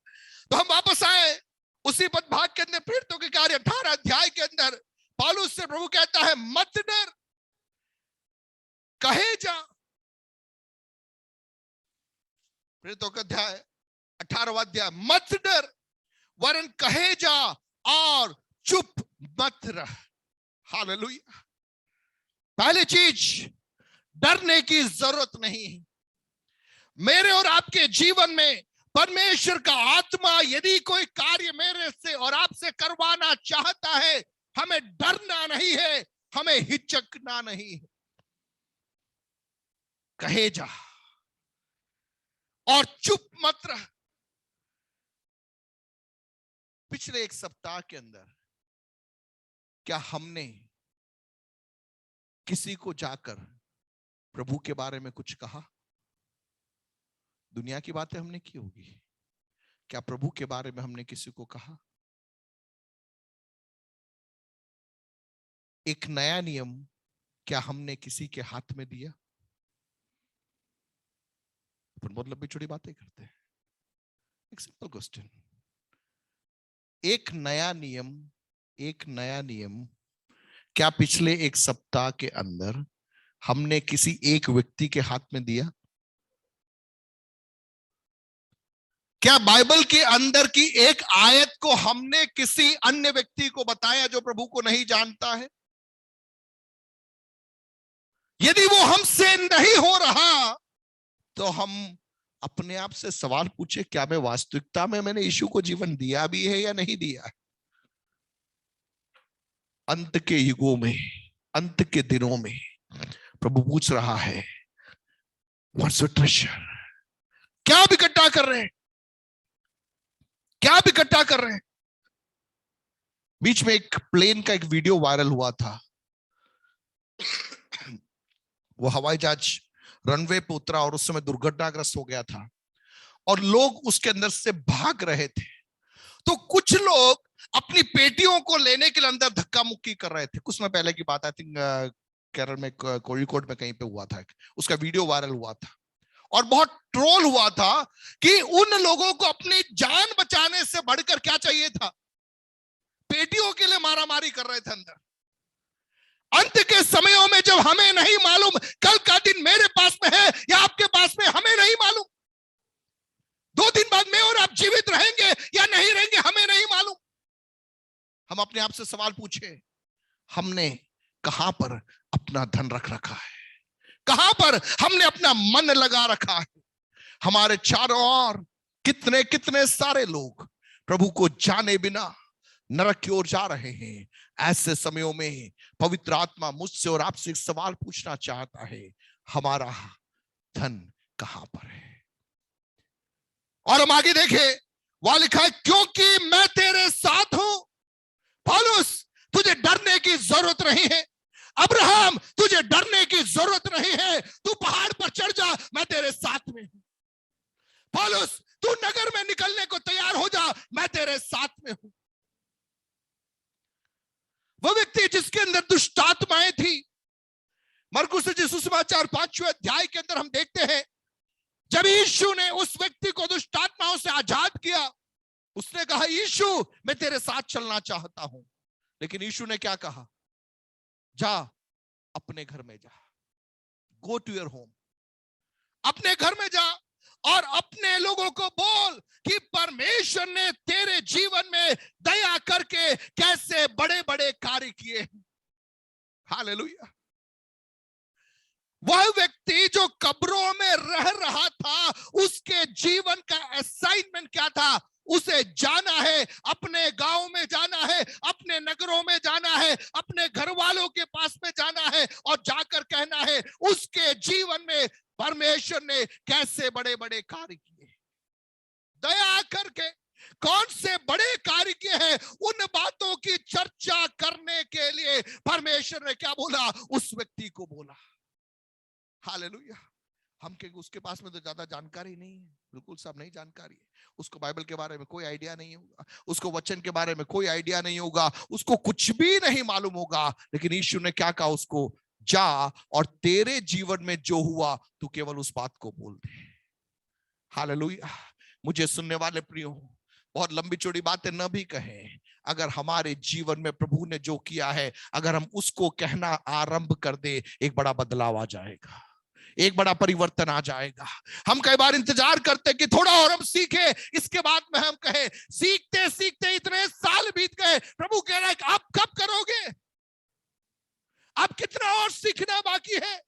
Speaker 2: तो हम वापस आए उसी पद भाग के अंदर, प्रेरितों के कार्य 18 अध्याय के अंदर पौलुस से प्रभु कहता है, मत डर, कहे जा। प्रेरितों का अध्याय 18वां अध्याय, मत डर वरन कहे जा और चुप मत रह। हालेलुया। पहली चीज, डरने की जरूरत नहीं है। मेरे और आपके जीवन में परमेश्वर का आत्मा यदि कोई कार्य मेरे से और आपसे करवाना चाहता है, हमें डरना नहीं है, हमें हिचकना नहीं है। कहे जा और चुप मत रह। पिछले एक सप्ताह के अंदर क्या हमने किसी को जाकर प्रभु के बारे में कुछ कहा? दुनिया की बातें हमने की होगी, क्या प्रभु के बारे में हमने किसी को कहा? एक नया नियम क्या हमने किसी के हाथ में दिया? अपन बहुत लंबी चौड़ी बातें करते हैं। एक सिंपल क्वेश्चन, एक नया नियम क्या पिछले एक सप्ताह के अंदर हमने किसी एक व्यक्ति के हाथ में दिया? क्या बाइबल के अंदर की एक आयत को हमने किसी अन्य व्यक्ति को बताया जो प्रभु को नहीं जानता है? यदि वो हमसे नहीं हो रहा तो हम अपने आप से सवाल पूछे, क्या मैं वास्तविकता में मैंने यीशु को जीवन दिया भी है या नहीं दिया है? अंत के युगों में, अंत के दिनों में प्रभु पूछ रहा है, व्हाट्स योर ट्रेजर? क्या आप इकट्ठा कर रहे हैं? क्या आप इकट्ठा कर रहे हैं? बीच में एक प्लेन का एक वीडियो वायरल हुआ था। वो हवाई जहाज रनवे पे उतरा और उस समय दुर्घटनाग्रस्त हो गया था और लोग उसके अंदर से भाग रहे थे। तो कुछ लोग अपनी पेटियों को लेने के लिए अंदर धक्का मुक्की कर रहे थे। कुछ समय पहले की बात, आई थिंक केरल में कोझिकोड में कहीं पे हुआ था, उसका वीडियो वायरल हुआ था और बहुत ट्रोल हुआ था कि उन लोगों को अपनी जान बचाने से बढ़कर क्या चाहिए था? पेटियों के लिए मारामारी कर रहे थे अंदर। अंत के समयों में जब हमें नहीं मालूम कल का दिन मेरे पास में है या आपके पास में, हमें नहीं मालूम 2 दिन बाद मैं और आप जीवित रहेंगे या नहीं रहेंगे, हमें नहीं मालूम। हम अपने आप से सवाल पूछे, हमने कहां पर अपना धन रख रखा है? कहां पर हमने अपना मन लगा रखा है? हमारे चारों ओर कितने कितने सारे लोग प्रभु को जाने बिना नरक की ओर जा रहे हैं। ऐसे समयों में पवित्र आत्मा मुझसे और आपसे एक सवाल पूछना चाहता है, हमारा धन कहां पर है? और हम आगे देखें, वहां लिखा है, क्योंकि मैं तेरे साथ हूं। पौलुस, तुझे डरने की जरूरत नहीं है। अब्राहम, तुझे डरने की जरूरत नहीं है। तू पहाड़ पर चढ़ जा, मैं तेरे साथ में हूं। पौलुस, तू नगर में निकलने को तैयार हो जा, मैं तेरे साथ में हूं। वो व्यक्ति जिसके अंदर दुष्ट आत्माएं थी, मरकुस रचित सुसमाचार 5वें अध्याय के अंदर हम देखते हैं, जब यीशु ने उस व्यक्ति को दुष्ट आत्माओं से आजाद किया, उसने कहा, यीशु मैं तेरे साथ चलना चाहता हूं। लेकिन यीशु ने क्या कहा? जा अपने घर में जा, गो टू योर होम। अपने घर में जा और अपने लोगों को बोल कि परमेश्वर ने तेरे जीवन में दया करके कैसे बड़े बड़े कार्य किए। हालेलुया। वह व्यक्ति जो कब्रों में रह रहा था, उसके जीवन का असाइनमेंट क्या था? उसे जाना है, अपने गांव में जाना है, अपने नगरों में जाना है, अपने घर वालों के पास में जाना है और जाकर कहना है उसके जीवन में परमेश्वर ने कैसे बड़े बड़े कार्य किए, दया करके कौन से बड़े कार्य किए हैं। उन बातों की चर्चा करने के लिए परमेश्वर ने क्या बोला? उस व्यक्ति को बोला। हालेलुया। हम कहेंगे उसके पास में तो ज्यादा जानकारी नहीं है। बिल्कुल सब नहीं जानकारी है। उसको बाइबल के बारे में कोई आइडिया नहीं होगा, उसको वचन के बारे में कोई आइडिया नहीं होगा, उसको कुछ भी नहीं मालूम होगा। लेकिन यीशु ने क्या कहा उसको? जा और तेरे जीवन में जो हुआ तू केवल उस बात को बोल दे। हालेलुया। मुझे सुनने वाले प्रियो, बहुत लंबी चौड़ी बातें न भी कहें, अगर हमारे जीवन में प्रभु ने जो किया है, अगर हम उसको कहना आरंभ कर दे, एक बड़ा बदलाव आ जाएगा, एक बड़ा परिवर्तन आ जाएगा। हम कई बार इंतजार करते कि थोड़ा और हम सीखे, इसके बाद में हम कहें। सीखते सीखते इतने साल बीत गए, प्रभु कह रहा है कि आप कब करोगे? अब कितना और सीखना बाकी है।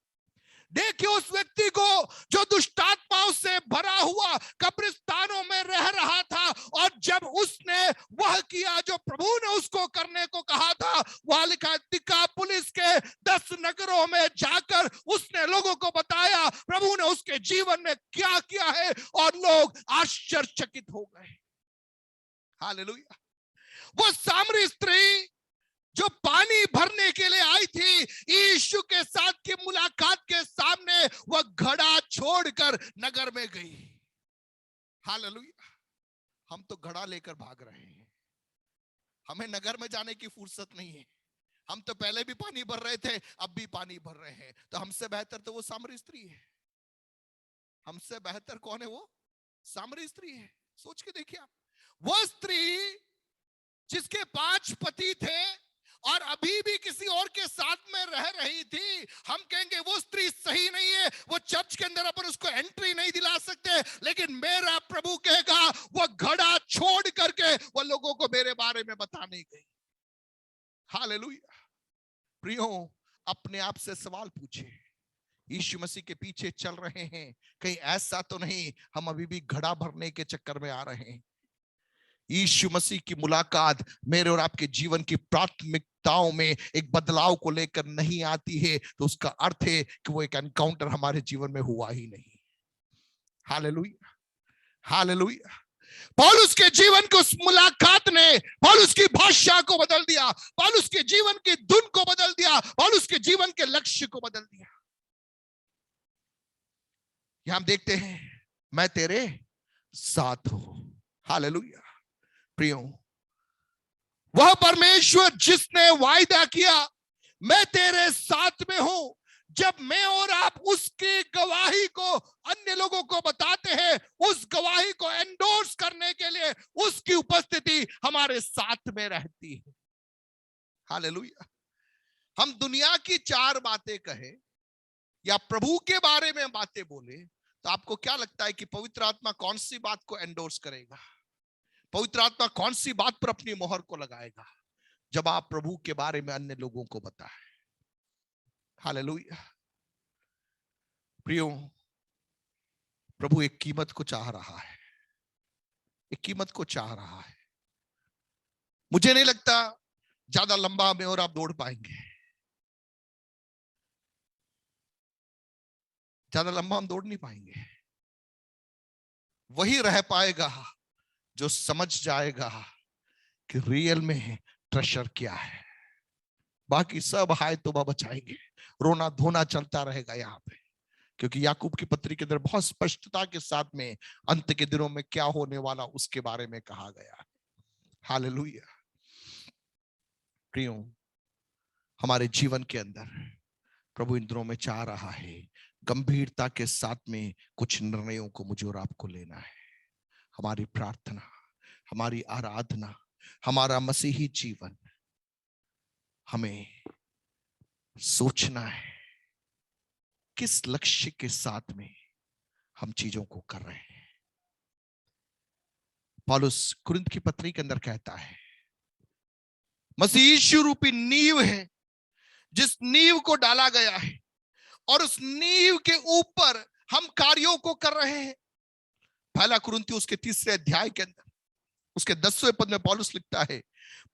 Speaker 2: देखिए उस व्यक्ति को जो दुष्टात्माओं से भरा हुआ कब्रिस्तानों में रह रहा था, और जब उसने वह किया जो प्रभु ने उसको करने को कहा था, वह लिखा दिका पुलिस के 10 नगरों में जाकर उसने लोगों को बताया प्रभु ने उसके जीवन में क्या किया है, और लोग आश्चर्यचकित हो गए। हालेलुया। वो सामरी स्त्री जो पानी भरने के लिए आई थी, यीशु के साथ की मुलाकात के सामने वह घड़ा छोड़कर नगर में गई। हालेलुया। हम तो घड़ा लेकर भाग रहे हैं, हमें नगर में जाने की फुर्सत नहीं है। हम तो पहले भी पानी भर रहे थे, अब भी पानी भर रहे हैं। तो हमसे बेहतर तो वो सामरी स्त्री है। हमसे बेहतर कौन है? वो सामरी स्त्री है। सोच के देखिए आप, वो स्त्री जिसके 5 पति थे और अभी भी किसी और के साथ में रह रही थी, हम कहेंगे वो स्त्री सही नहीं है, वो चर्च के अंदर अपन उसको एंट्री नहीं दिला सकते। लेकिन मेरा प्रभु कहेगा वो घड़ा छोड़ करके वो लोगों को मेरे बारे में बताने गई। हालेलुया। प्रियो, अपने आप से सवाल पूछे, यीशु मसीह के पीछे चल रहे हैं, कहीं ऐसा तो नहीं हम अभी भी घड़ा भरने के चक्कर में आ रहे हैं? यीशु मसीह की मुलाकात मेरे और आपके जीवन की प्राथमिकताओं में एक बदलाव को लेकर नहीं आती है, तो उसका अर्थ है कि वो एक एनकाउंटर हमारे जीवन में हुआ ही नहीं। हालेलुया। हालेलुया। पौलुस के जीवन को उस मुलाकात ने पौलुस की भाषा को बदल दिया, पौलुस के जीवन की धुन को बदल दिया, पौलुस के जीवन के लक्ष्य को बदल दिया। यहां हम देखते हैं, मैं तेरे साथ हूं। हालेलुया। प्रियो, वह परमेश्वर जिसने वायदा किया मैं तेरे साथ में हूं, जब मैं और आप उसकी गवाही को अन्य लोगों को बताते हैं, उस गवाही को एंडोर्स करने के लिए उसकी उपस्थिति हमारे साथ में रहती है। हालेलुया। हम दुनिया की 4 बातें कहें या प्रभु के बारे में बातें बोले, तो आपको क्या लगता है कि पवित्र आत्मा कौन सी बात को एंडोर्स करेगा? पवित्र आत्मा कौन सी बात पर अपनी मोहर को लगाएगा? जब आप प्रभु के बारे में अन्य लोगों को बताएं। हालेलुया। प्रियो, प्रभु एक कीमत को चाह रहा है, एक कीमत को चाह रहा है। मुझे नहीं लगता ज्यादा लंबा में और आप दौड़ पाएंगे, ज्यादा लंबा हम दौड़ नहीं पाएंगे। वही रह पाएगा जो समझ जाएगा कि रियल में ट्रेजर क्या है। बाकी सब हाय तौबा बचाएंगे, रोना धोना चलता रहेगा यहाँ पे, क्योंकि याकूब की पत्री के अंदर बहुत स्पष्टता के साथ में अंत के दिनों में क्या होने वाला उसके बारे में कहा गया है। हालेलुया। प्रियो, हमारे जीवन के अंदर प्रभु इन दिनों में चाह रहा है गंभीरता के साथ में कुछ निर्णयों को मुझे और आपको लेना है। हमारी प्रार्थना, हमारी आराधना, हमारा मसीही जीवन, हमें सोचना है किस लक्ष्य के साथ में हम चीजों को कर रहे हैं। पौलुस कुरिन्थ की पत्री के अंदर कहता है, मसीह यीशु रूपी नींव है, जिस नींव को डाला गया है और उस नींव के ऊपर हम कार्यों को कर रहे हैं। पहला कुरिन्थियों उसके 3 अध्याय के अंदर उसके 10वें पद में पौलुस लिखता है,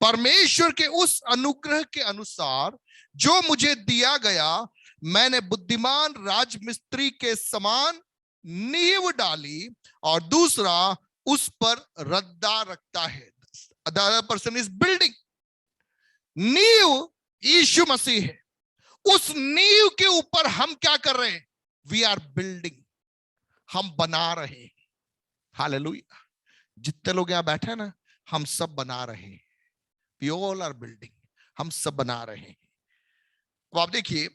Speaker 2: परमेश्वर के उस अनुग्रह के अनुसार जो मुझे दिया गया, मैंने बुद्धिमान राजमिस्त्री के समान नींव डाली और दूसरा उस पर रद्दा रखता है। The other person is building. नींव यीशु मसीह है। उस नींव के ऊपर हम क्या कर रहे हैं? वी आर बिल्डिंग, हम बना रहे हैं। हालेलुया। जितने लोग यहां बैठे हैं ना, हम सब बना रहे हैं। वी ऑल आर बिल्डिंग, हम सब बना रहे हैं। तो आप देखिए,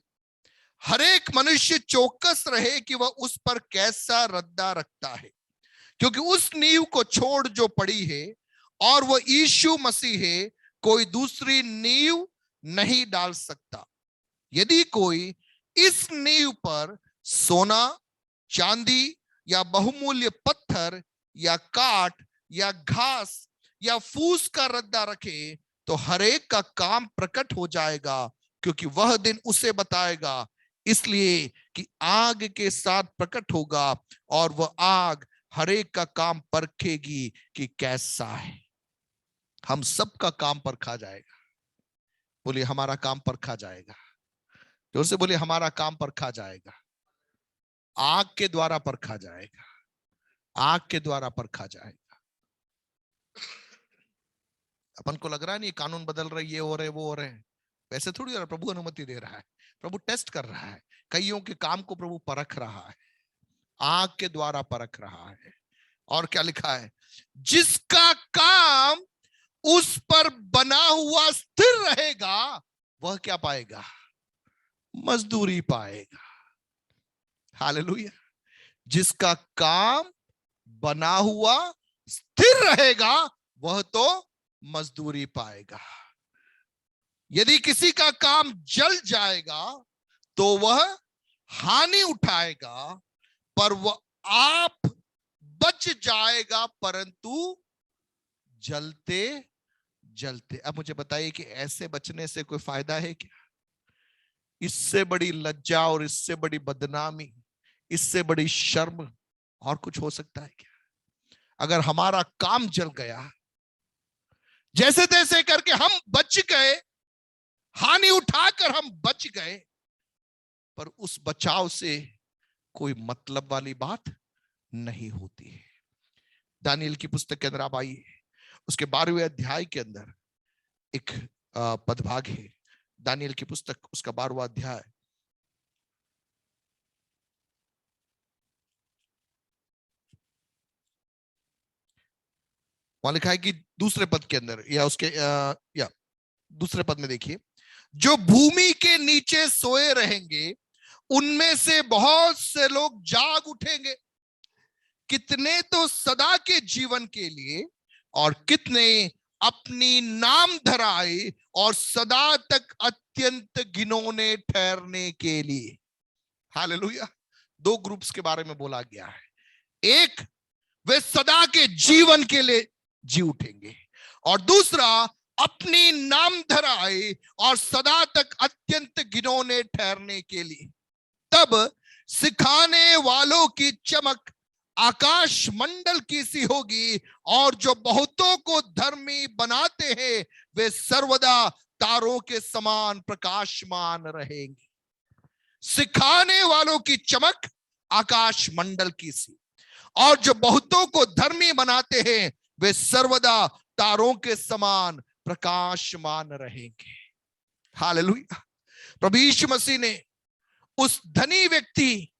Speaker 2: हर एक मनुष्य चौकस रहे कि वह उस पर कैसा रद्दा रखता है, क्योंकि उस नींव को छोड़ जो पड़ी है और वह यीशु मसीह है, कोई दूसरी नींव नहीं डाल सकता। यदि कोई इस नींव पर सोना, चांदी या बहुमूल्य पत्थर या काठ या घास या फूस का रद्दा रखे, तो हर एक का काम प्रकट हो जाएगा, क्योंकि वह दिन उसे बताएगा, इसलिए कि आग के साथ प्रकट होगा और वह आग हर एक का काम परखेगी कि कैसा है। हम सबका काम परखा जाएगा। बोलिए, हमारा काम परखा जाएगा। जोर से बोलिए, हमारा काम परखा जाएगा। आग के द्वारा परखा जाएगा, आग के द्वारा परखा जाएगा। अपन को लग रहा है नहीं कानून बदल रहे, ये हो रहे वो हो रहे, वैसे थोड़ी हो रहा। प्रभु अनुमति दे रहा है, प्रभु टेस्ट कर रहा है, कईयों के काम को प्रभु परख रहा है, आग के द्वारा परख रहा है। और क्या लिखा है? जिसका काम उस पर बना हुआ स्थिर रहेगा, वह क्या पाएगा? मजदूरी पाएगा। हालेलुया। जिसका काम बना हुआ स्थिर रहेगा, वह तो मजदूरी पाएगा। यदि किसी का काम जल जाएगा तो वह हानि उठाएगा, पर वह आप बच जाएगा, परंतु जलते जलते। अब मुझे बताइए कि ऐसे बचने से कोई फायदा है क्या? इससे बड़ी लज्जा और इससे बड़ी बदनामी, इससे बड़ी शर्म और कुछ हो सकता है क्या? अगर हमारा काम जल गया, जैसे तैसे करके हम बच गए, हानि उठाकर हम बच गए, पर उस बचाव से कोई मतलब वाली बात नहीं होती है। दानियल की पुस्तक के अंदर आप आइए, उसके 12वें अध्याय के अंदर एक पदभाग है। दानियल की पुस्तक, उसका 12वां अध्याय, वहां लिखा है कि दूसरे पद के अंदर या उसके या दूसरे पद में देखिए, जो भूमि के नीचे सोए रहेंगे उनमें से बहुत से लोग जाग उठेंगे, कितने तो सदा के जीवन के लिए और कितने अपनी नाम धराए और सदा तक अत्यंत घिनौने ठहरने के लिए। हालेलुया। 2 ग्रुप्स के बारे में बोला गया है। एक, वे सदा के जीवन के लिए जी उठेंगे, और दूसरा, अपनी नाम धराए और सदा तक अत्यंत घिनौने ठहरने के लिए। तब सिखाने वालों की चमक आकाश मंडल की सी होगी, और जो बहुतों को धर्मी बनाते हैं वे सर्वदा तारों के समान प्रकाशमान रहेंगे। सिखाने वालों की चमक आकाश मंडल की सी, और जो बहुतों को धर्मी बनाते हैं वे सर्वदा तारों के समान प्रकाशमान रहेंगे। हालेलुया। प्रभु यीशु मसीह ने उस धनी व्यक्ति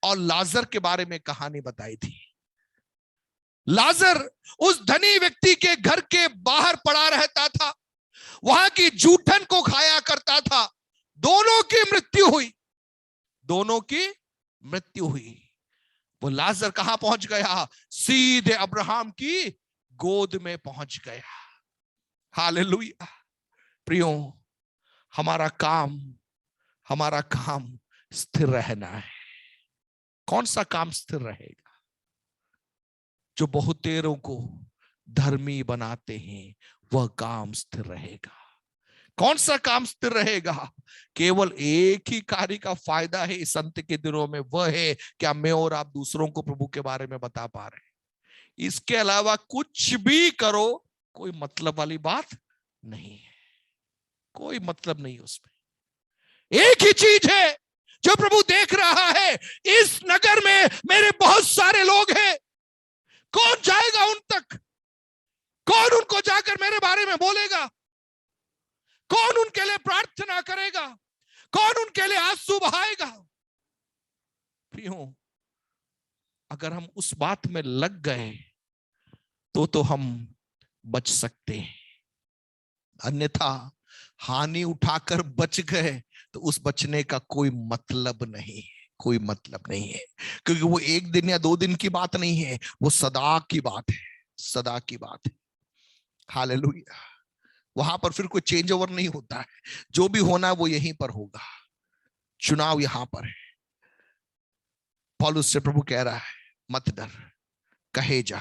Speaker 2: और लाजर के बारे में कहानी बताई थी। लाजर उस धनी व्यक्ति के घर के बाहर पड़ा रहता था, वहां की जूठन को खाया करता था। दोनों की मृत्यु हुई, दोनों की मृत्यु हुई। वो लाजर कहां पहुंच गया? सीधे अब्राहम की गोद में पहुंच गया। हालेलुया। प्रियो, हमारा काम स्थिर रहना है। कौन सा काम स्थिर रहेगा? जो बहुतेरों को धर्मी बनाते हैं, वह काम स्थिर रहेगा। कौन सा काम स्थिर रहेगा? केवल एक ही कार्य का फायदा है इस अंत के दिनों में, वह है क्या मैं और आप दूसरों को प्रभु के बारे में बता पा रहे हैं। इसके अलावा कुछ भी करो, कोई मतलब वाली बात नहीं है, कोई मतलब नहीं उसमें। एक ही चीज है जो प्रभु देख रहा है, इस नगर में मेरे बहुत सारे लोग हैं, कौन जाएगा उन तक? कौन उनको जाकर मेरे बारे में बोलेगा? कौन उनके लिए प्रार्थना करेगा? कौन उनके लिए आंसू बहाएगा? प्रियो, अगर हम उस बात में लग गए तो हम बच सकते हैं, अन्यथा हानि उठाकर बच गए तो उस बचने का कोई मतलब नहीं है, कोई मतलब नहीं है। क्योंकि वो एक दिन या 2 दिन की बात नहीं है, वो सदा की बात है, सदा की बात है। हालेलुया। वहां पर फिर कोई चेंज ओवर नहीं होता है, जो भी होना है वो यहीं पर होगा, चुनाव यहां पर है। पौलुस से प्रभु कह रहा है, मत डर, कहे जा,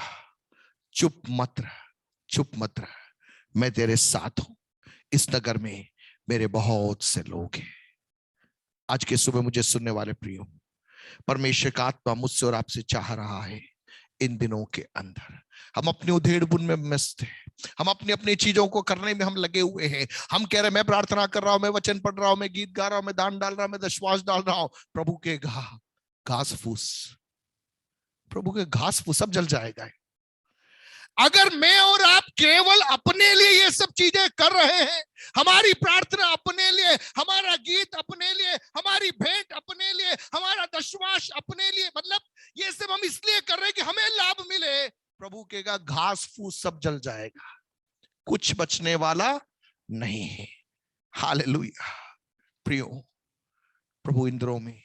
Speaker 2: चुप मत रह, चुप मत रह, मैं तेरे साथ हूं। इस नगर में मेरे बहुत से लोग हैं। आज के सुबह मुझे सुनने वाले प्रियो, परमेश्वर का आत्मा मुझसे और आपसे चाह रहा है, इन दिनों के अंदर हम अपनी उधेड़ बुन में मस्त हैं, हम अपनी अपनी चीजों को करने में हम लगे हुए हैं। हम कह रहे हैं मैं प्रार्थना कर रहा हूं, मैं वचन पढ़ रहा हूं, मैं गीत गा रहा हूं, मैं दान डाल रहा हूं, मैं दशवांश डाल रहा हूं। प्रभु के घास फूस, प्रभु के घास फूस सब जल जाएगा। अगर मैं और आप केवल अपने लिए ये सब चीजें कर रहे हैं, हमारी प्रार्थना अपने लिए, हमारा गीत अपने लिए, हमारी भेंट अपने लिए, हमारा दशवांश अपने लिए, मतलब ये सब हम इसलिए कर रहे हैं कि हमें लाभ मिले, प्रभु कहेगा घास फूस सब जल जाएगा, कुछ बचने वाला नहीं है। हालेलुया। प्रियो, प्रभु इन दिनों में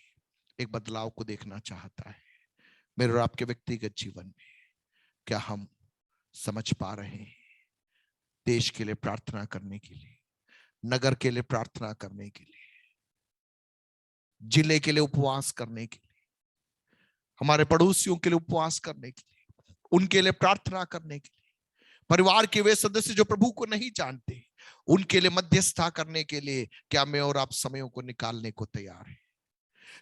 Speaker 2: एक बदलाव को देखना चाहता है मेरे और आपके व्यक्तिगत जीवन में। क्या हम समझ पा रहे हैं देश के लिए प्रार्थना करने के लिए, नगर के लिए प्रार्थना करने के लिए, जिले के लिए उपवास करने के लिए, हमारे पड़ोसियों के लिए उपवास करने के लिए, उनके लिए प्रार्थना करने के लिए, परिवार के वे सदस्य जो प्रभु को नहीं जानते उनके लिए मध्यस्थता करने के लिए क्या मैं और आप समयों को निकालने को तैयार हैं?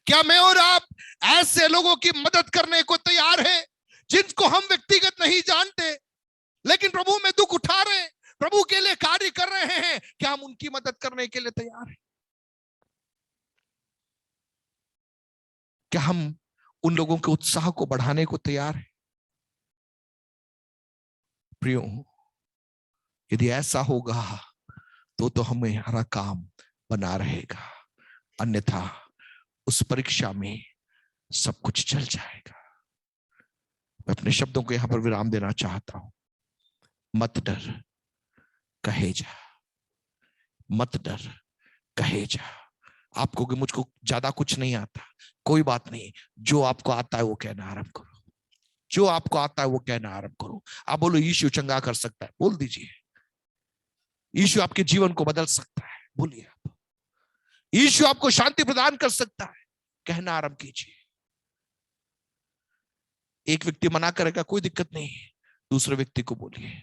Speaker 2: क्या मैं और आप ऐसे लोगों की मदद करने को तैयार हैं जिनको हम व्यक्तिगत नहीं जानते लेकिन प्रभु में दुख उठा रहे हैं, प्रभु के लिए कार्य कर रहे हैं? क्या हम उनकी मदद करने के लिए तैयार हैं? क्या हम उन लोगों के उत्साह को बढ़ाने को तैयार हैं? प्रियो, यदि ऐसा होगा तो हमारा काम बना रहेगा, अन्यथा उस परीक्षा में सब कुछ चल जाएगा। मैं अपने शब्दों को यहां पर विराम देना चाहता हूं। मत डर, कहे जा, मत डर, कहे जा। आप कहोगे मुझको ज्यादा कुछ नहीं आता, कोई बात नहीं, जो आपको आता है वो कहना आरंभ करो, जो आपको आता है वो कहना आरंभ करो। आप बोलो यीशु चंगा कर सकता है, बोल दीजिए। यीशु आपके जीवन को बदल सकता है, बोलिए आप। यीशु आपको शांति प्रदान कर सकता है, कहना आरंभ कीजिए। एक व्यक्ति मना करेगा, कोई दिक्कत नहीं है, दूसरे व्यक्ति को बोलिए।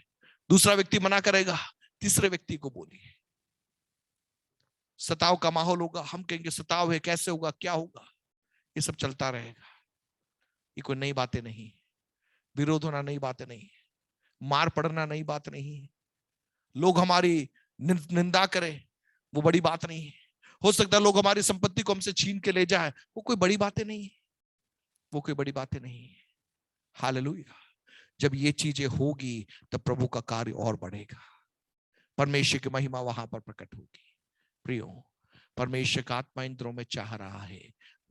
Speaker 2: दूसरा व्यक्ति मना करेगा, तीसरे व्यक्ति को बोलिए। सताव का माहौल होगा, हम कहेंगे सताव है, कैसे होगा, क्या होगा, ये सब चलता रहेगा। ये कोई नई बातें नहीं, विरोध होना नई बातें नहीं, मार पड़ना नई बात नहीं, लोग हमारी निंदा करें वो बड़ी बात नहीं है। हो सकता है लोग हमारी संपत्ति को हमसे छीन के ले जाए, वो कोई बड़ी बातें नहीं है, वो कोई बड़ी बातें नहीं है। हालेलुया। जब ये चीजें होगी तब प्रभु का कार्य और बढ़ेगा, परमेश्वर की महिमा वहां पर प्रकट होगी। प्रियो, परमेश्वर का आत्मा इन दिनों में चाह रहा है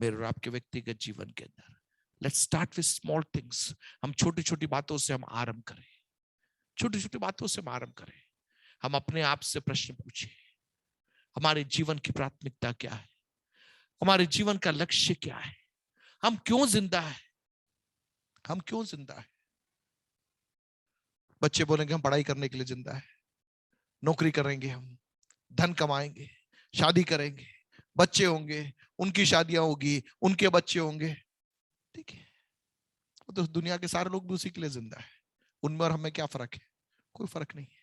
Speaker 2: मेरे और आपके व्यक्तिगत जीवन के अंदर, let's start with small things. हम छोटी छोटी बातों से हम आरंभ करें, छोटी छोटी बातों से हम आरंभ करें। हम अपने आप से प्रश्न पूछें, हमारे जीवन की प्राथमिकता क्या है, हमारे जीवन का लक्ष्य क्या है, हम क्यों जिंदा है, हम क्यों जिंदा है। बच्चे बोलेंगे हम पढ़ाई करने के लिए जिंदा है, नौकरी करेंगे, हम धन कमाएंगे, शादी करेंगे, बच्चे होंगे, उनकी शादियां होगी, उनके बच्चे होंगे, ठीक है। तो दुनिया के सारे लोग भी उसी के लिए जिंदा है, उनमें और हमें क्या फर्क है? कोई फर्क नहीं है।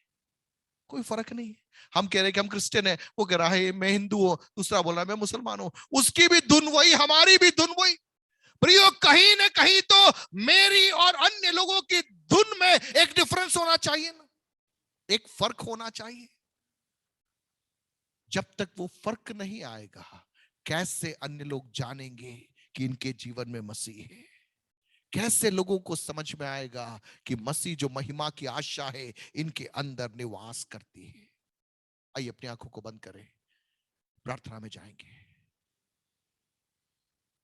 Speaker 2: कोई फर्क नहीं है। हम कह रहे हैं कि हम क्रिश्चियन है, वो कह रहा है मैं हिंदू हूं, दूसरा बोल रहा है मैं मुसलमान हूं। उसकी भी धुन वही, हमारी भी धुन वही। प्रियो, कहीं ना कहीं तो मेरी और अन्य लोगों की धुन में एक डिफरेंस होना चाहिए ना, एक फर्क होना चाहिए। जब तक वो फर्क नहीं आएगा, कैसे अन्य लोग जानेंगे कि इनके जीवन में मसीह है? कैसे लोगों को समझ में आएगा कि मसीह जो महिमा की आशा है इनके अंदर निवास करती है? आइए अपनी आंखों को बंद करें, प्रार्थना में जाएंगे।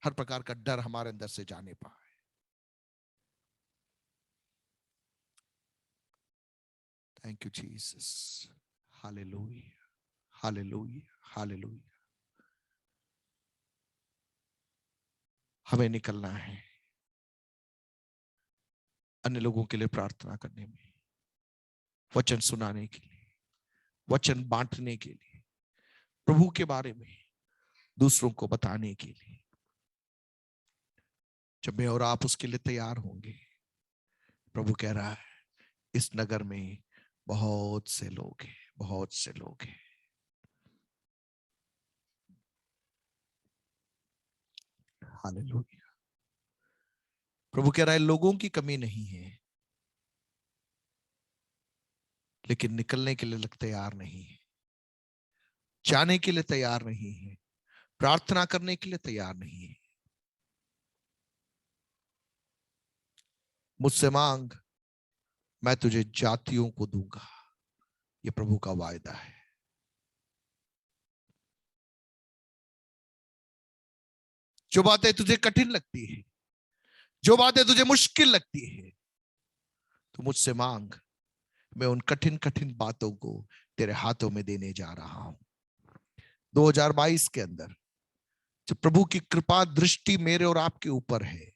Speaker 2: हर प्रकार का डर हमारे अंदर से जाने पाए। Thank you Jesus. Hallelujah, hallelujah, hallelujah. हमें निकलना है अन्य लोगों के लिए प्रार्थना करने में, वचन सुनाने के लिए, वचन बांटने के लिए, प्रभु के बारे में दूसरों को बताने के लिए। जब मैं और आप उसके लिए तैयार होंगे, प्रभु कह रहा है इस नगर में बहुत से लोग हैं, बहुत से लोग हैं। हालेलुया। प्रभु कह रहा है लोगों की कमी नहीं है, लेकिन निकलने के लिए तैयार नहीं है, जाने के लिए तैयार नहीं है, प्रार्थना करने के लिए तैयार नहीं है। मुझसे मांग, मैं तुझे जातियों को दूंगा। ये प्रभु का वायदा है। जो बातें तुझे कठिन लगती है, जो बातें तुझे मुश्किल लगती है, तो मुझसे मांग, मैं उन कठिन कठिन बातों को तेरे हाथों में देने जा रहा हूं। 2022 के अंदर जब प्रभु की कृपा दृष्टि मेरे और आपके ऊपर है,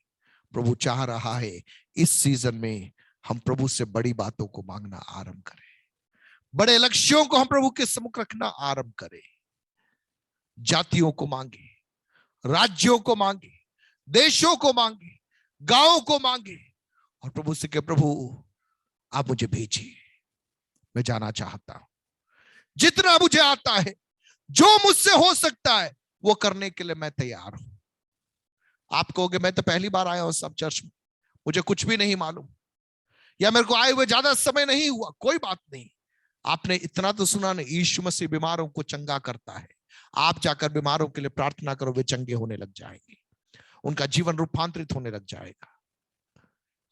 Speaker 2: प्रभु चाह रहा है इस सीजन में हम प्रभु से बड़ी बातों को मांगना आरंभ करें, बड़े लक्ष्यों को हम प्रभु के सम्मुख रखना आरंभ करें। जातियों को मांगे, राज्यों को मांगे, देशों को मांगे, गांवों को मांगे, और प्रभु से कहे प्रभु आप मुझे भेजिए, मैं जाना चाहता हूं। जितना मुझे आता है, जो मुझसे हो सकता है, वो करने के लिए मैं तैयार हूं। आप कहोगे मैं तो पहली बार आया हूं सब चर्च में, मुझे कुछ भी नहीं मालूम, या मेरे को आए हुए ज्यादा समय नहीं हुआ। कोई बात नहीं, आपने इतना तो सुना ना, यीशु मसीह बीमारों को चंगा करता है। आप जाकर बीमारों के लिए प्रार्थना करो, वे चंगे होने लग जाएंगे, उनका जीवन रूपांतरित होने लग जाएगा।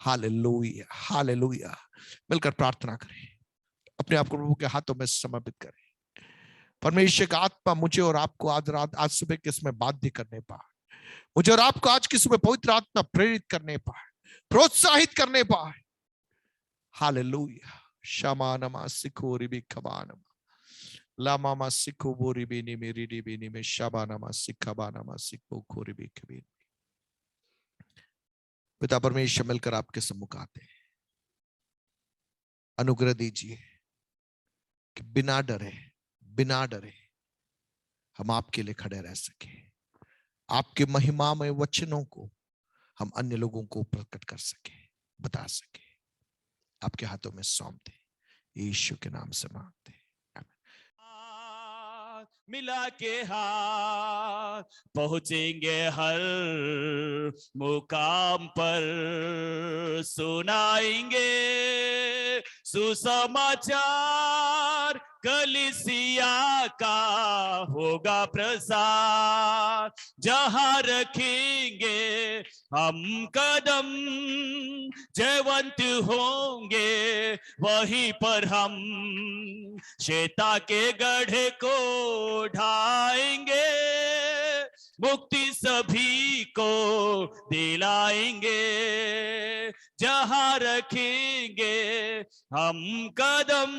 Speaker 2: Hallelujah, hallelujah. मिलकर प्रार्थना करें, अपने आप को प्रभु के हाथों में समर्पित करें। परमेश्वर का आत्मा मुझे और आपको आज रात, आज सुबह के समय बाध्य करने पाए, मुझे और आपको आज की सुबह पवित्र आत्मा प्रेरित करने पाए, प्रोत्साहित करने पाए। हालेलुया। शमानमा सिखोरी भी खबानमा लामामा सिखो बोरी बीनी मेरी डी बीनी में शबानमा सिखबानमा सिखो खोरी भी खबीन। पिता परमेश्वर, मिलकर आपके सम्मुख आते हैं, अनुग्रह दीजिए कि बिना डरे हम आपके लिए खड़े रह सके, आपके महिमामय वचनों को हम अन्य लोगों को प्रकट कर सके, बता सके। आपके हाथों में सौंपते, यीशु के नाम से मांगते।
Speaker 1: मिला के हाथ पहुंचेंगे हर मुकाम पर, सुनाएंगे सुसमाचार, कलीसिया का होगा प्रसार। जहां रखेंगे हम कदम, जयवंत होंगे वहीं पर हम, श्वेता के गढ़े को ढाएंगे, मुक्ति सभी को दिलाएंगे। जहां रखेंगे हम कदम,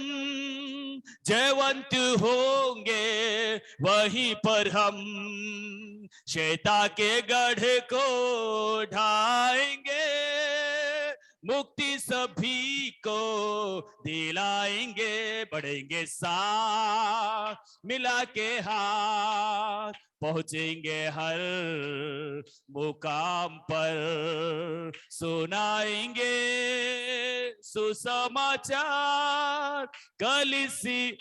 Speaker 1: जयवंत होंगे वहीं पर हम, श्वेता के गढ़ को ढाएंगे, मुक्ति सभी को दिलाएंगे। बढ़ेंगे साथ मिला के हाथ, पहुंचेंगे हर मुकाम पर, सुनाएंगे सुसमाचार, कलीसी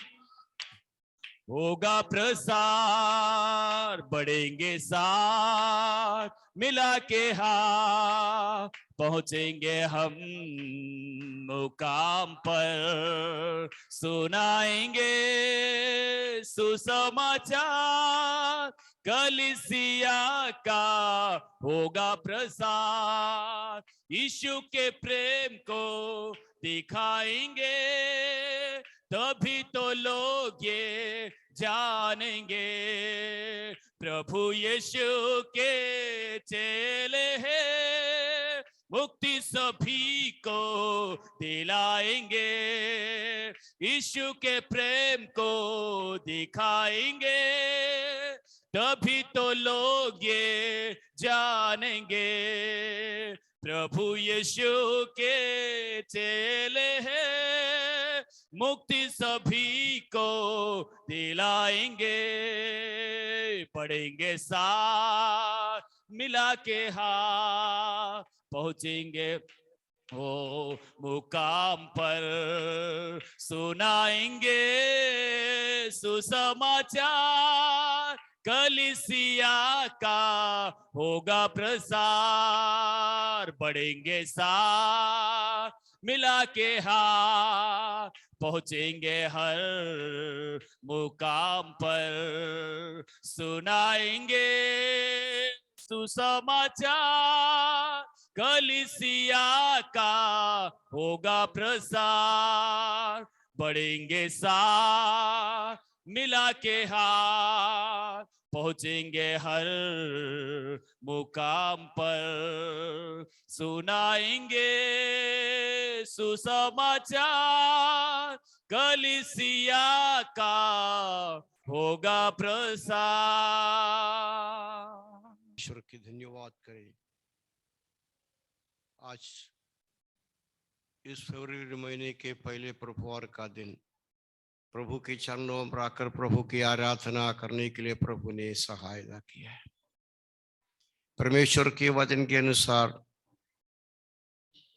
Speaker 1: होगा प्रसार, बढ़ेंगे साथ मिला के हाथ, पहुंचेंगे हम मुकाम पर, सुनाएंगे सुसमाचार, कलीसिया का होगा प्रसार, यीशु के प्रेम को दिखाएंगे, तभी तो लोग ये जानेंगे प्रभु यीशु के चेले हैं, मुक्ति सभी को दिलाएंगे, यीशु के प्रेम को दिखाएंगे, तभी तो लोग ये जानेंगे प्रभु यीशु के चेले हैं, मुक्ति सभी को दिलाएंगे, पढ़ेंगे साथ मिला के हाथ, पहुंचेंगे ओ मुकाम पर, सुनाएंगे सुसमाचार, कलीसिया का होगा प्रसार, बढ़ेंगे साथ मिला के हाथ, पहुंचेंगे हर मुकाम पर, सुनाएंगे सुसमाचार, कलीसिया का होगा प्रसार, बढ़ेंगे साथ मिला के हाथ, पहुंचेंगे हर मुकाम पर, सुनाएंगे सुसमाचार, कलीसिया का होगा प्रसार।
Speaker 3: ईश्वर की धन्यवाद करें। आज इस फरवरी महीने के पहले प्रभुवार का दिन, प्रभु के चरणों में आकर प्रभु की आराधना करने के लिए प्रभु ने सहायता किया है। परमेश्वर के वचन के अनुसार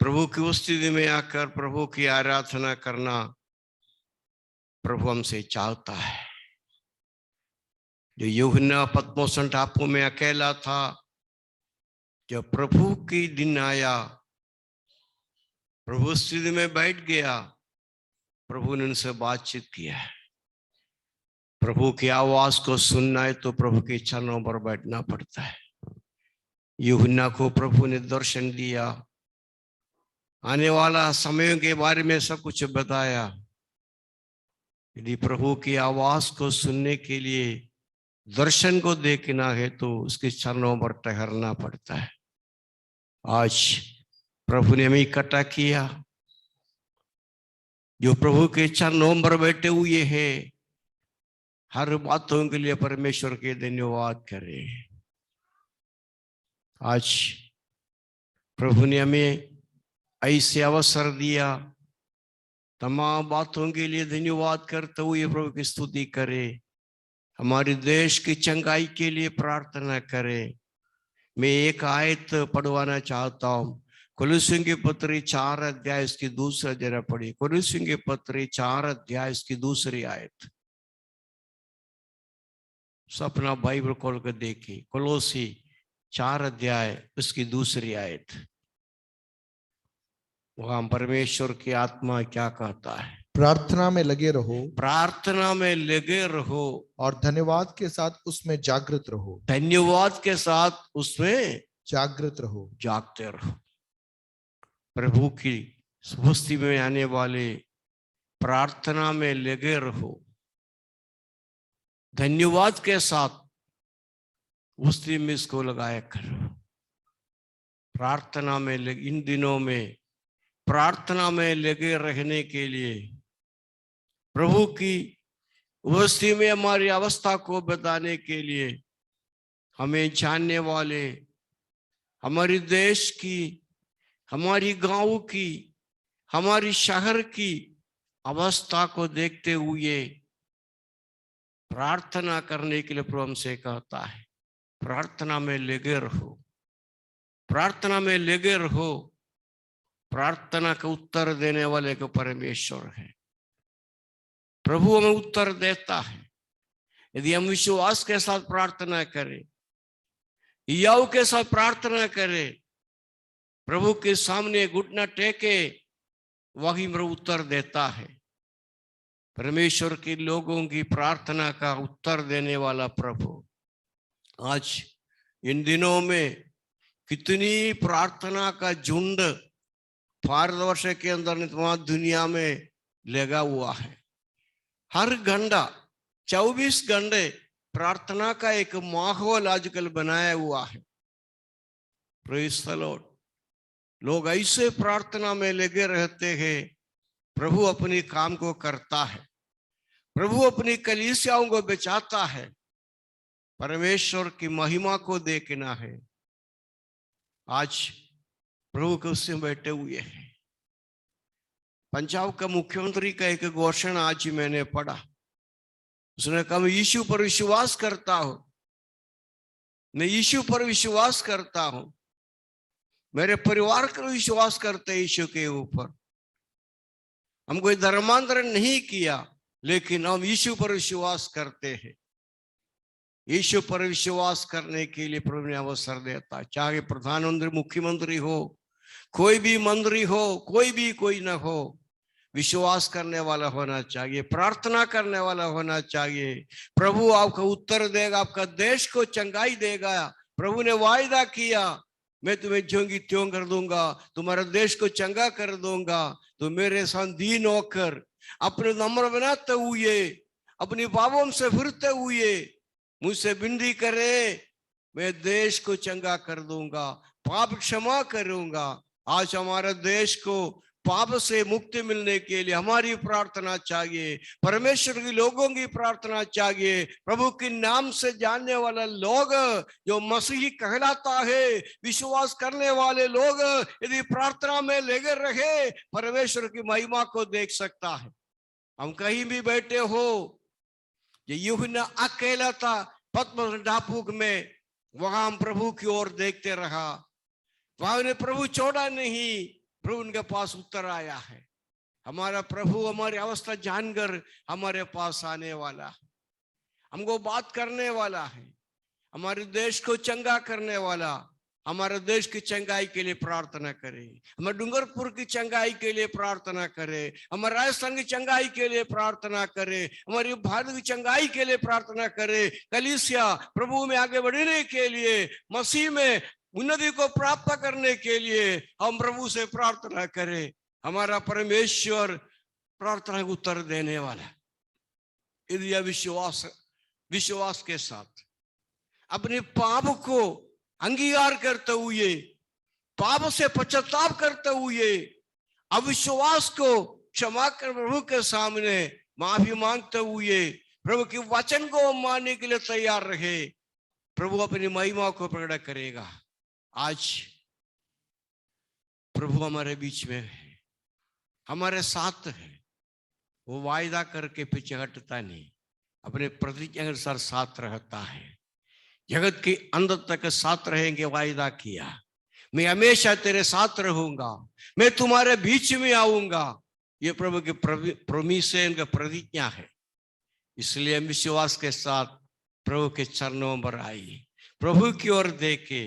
Speaker 3: प्रभु की उपस्थिति में आकर प्रभु की आराधना करना प्रभु हमसे चाहता है। जो यूहन्ना पत्मोस टापू में अकेला था, जब प्रभु की दिन आया, प्रभु स्थिति में बैठ गया, प्रभु ने उनसे बातचीत किया है। प्रभु की आवाज को सुनना है तो प्रभु के चरणों पर बैठना पड़ता है। यूहन्ना को प्रभु ने दर्शन दिया, आने वाला समय के बारे में सब कुछ बताया। यदि प्रभु की आवाज को सुनने के लिए दर्शन को देखना है तो उसके चरणों पर ठहरना पड़ता है। आज प्रभु ने हमें इकट्ठा किया, जो प्रभु के चरणों पर बैठे हुए हैं, हर बातों के लिए परमेश्वर के धन्यवाद करें। आज प्रभु ने हमें ऐसे अवसर दिया, तमाम बातों के लिए धन्यवाद करते हुए प्रभु की स्तुति करें, हमारे देश की चंगाई के लिए प्रार्थना करें। मैं एक आयत पढ़वाना चाहता हूँ, कोलोसियों की पत्री 4 अध्याय इसकी दूसरा जरा पढ़ी। कोलोसियों की पत्री 4 अध्याय इसकी दूसरी आयत। अपना बाइबल खोल कर देखिए, कोलोसी 4 अध्याय उसकी दूसरी आयत। वहां परमेश्वर की आत्मा क्या कहता है?
Speaker 2: प्रार्थना में लगे रहो,
Speaker 3: प्रार्थना में लगे रहो
Speaker 2: और धन्यवाद के साथ उसमें जागृत रहो।
Speaker 3: धन्यवाद के साथ उसमें
Speaker 2: जागृत रहो,
Speaker 3: जागते रहो। प्रभु की उपस्थिति में आने वाले प्रार्थना में लगे रहो, धन्यवाद के साथ उपस्थिति में इसको लगाया करो। प्रार्थना में इन दिनों में प्रार्थना में लगे रहने के लिए, प्रभु की उपस्थिति में हमारी अवस्था को बताने के लिए, हमें जानने वाले, हमारे देश की, हमारी गांव की, हमारी शहर की अवस्था को देखते हुए प्रार्थना करने के लिए प्रभु हमसे कहता है, प्रार्थना में लगे रहो, प्रार्थना में लगे रहो। प्रार्थना का उत्तर देने वाले को परमेश्वर है। प्रभु हमें उत्तर देता है यदि हम विश्वास के साथ प्रार्थना करें, याव के साथ प्रार्थना करें, प्रभु के सामने घुटना टेके, वही प्रभु उत्तर देता है। परमेश्वर के लोगों की प्रार्थना का उत्तर देने वाला प्रभु आज इन दिनों में कितनी प्रार्थना का झुंड भारतवर्ष के अंदर दुनिया में लगा हुआ है। हर घंटा 24 घंटे प्रार्थना का एक माहौल आजकल बनाया हुआ है। Praise the Lord. लोग ऐसे प्रार्थना में लगे रहते हैं, प्रभु अपनी काम को करता है, प्रभु अपनी कलीसियाओं को बचाता है, परमेश्वर की महिमा को देखना है। आज प्रभु के उससे बैठे हुए हैं। पंजाब का मुख्यमंत्री का एक घोषणा आज ही मैंने पढ़ा। उसने कहा मैं यीशु पर विश्वास करता हूं, मैं यीशु पर विश्वास करता हूं, मेरे परिवार का विश्वास करते यीशु के ऊपर। हम कोई धर्मांतरण नहीं किया, लेकिन हम यीशु पर विश्वास करते हैं। यीशु पर विश्वास करने के लिए प्रभु ने अवसर देता, चाहे प्रधानमंत्री मुख्यमंत्री हो, कोई भी मंत्री हो, कोई ना हो, विश्वास करने वाला होना चाहिए, प्रार्थना करने वाला होना चाहिए। प्रभु आपका उत्तर देगा, आपका देश को चंगाई देगा। प्रभु ने वायदा किया, मैं तुम्हें ज्यों की त्यों कर दूंगा, तुम्हारे देश को चंगा कर दूंगा। तो मेरे साथ दीन होकर अपने नम्र बनाते हुए, अपनी पापों से फिरते हुए मुझसे विनती करे, मैं देश को चंगा कर दूंगा, पाप क्षमा करूंगा। आज हमारे देश को पाप से मुक्ति मिलने के लिए हमारी प्रार्थना चाहिए, परमेश्वर के लोगों की प्रार्थना चाहिए। प्रभु के नाम से जानने वाला लोग जो मसीही कहलाता है, विश्वास करने वाले लोग यदि प्रार्थना में लगे रहे, परमेश्वर की महिमा को देख सकता है। हम कहीं भी बैठे हो, ये यूहन्ना अकेला था पतमस टापू में, वहां हम प्रभु की ओर देखते रहा, वहां उन्हें प्रभु छोड़ा नहीं, प्रभु उनके पास उत्तर आया है। हमारा प्रभु हमारी अवस्था जानकर हमारे पास आने वाला है, हमको बात करने वाला है, हमारे देश को चंगा करने वाला। हमारे देश की चंगाई के लिए प्रार्थना करें, हमारे डूंगरपुर की चंगाई के लिए प्रार्थना करें, हमारे राजस्थान की चंगाई के लिए प्रार्थना करें, हमारी भारत की चंगाई के लिए प्रार्थना करें। कलीसिया प्रभु में आगे बढ़ने के लिए, मसीह में उन्नति को प्राप्त करने के लिए हम प्रभु से प्रार्थना करें। हमारा परमेश्वर प्रार्थना को उत्तर देने वाला। यदि विश्वास के साथ अपने पाप को अंगीकार करते हुए, पाप से पश्चाताप करते हुए, अविश्वास को क्षमा कर प्रभु के सामने माफी मांगते हुए, प्रभु के वचन को मानने के लिए तैयार रहे, प्रभु अपनी महिमा को प्रकट करेगा। आज प्रभु हमारे बीच में है, हमारे साथ है। वो वायदा करके पीछे हटता नहीं, अपने प्रतिज्ञा के अनुसार साथ रहता है। जगत के अंत तक साथ रहेंगे, वायदा किया, मैं हमेशा तेरे साथ रहूंगा, मैं तुम्हारे बीच में आऊंगा। ये प्रभु की प्रॉमिस है, इनका प्रतिज्ञा है। इसलिए हम विश्वास के साथ प्रभु के चरणों पर आइए, प्रभु की ओर देखे।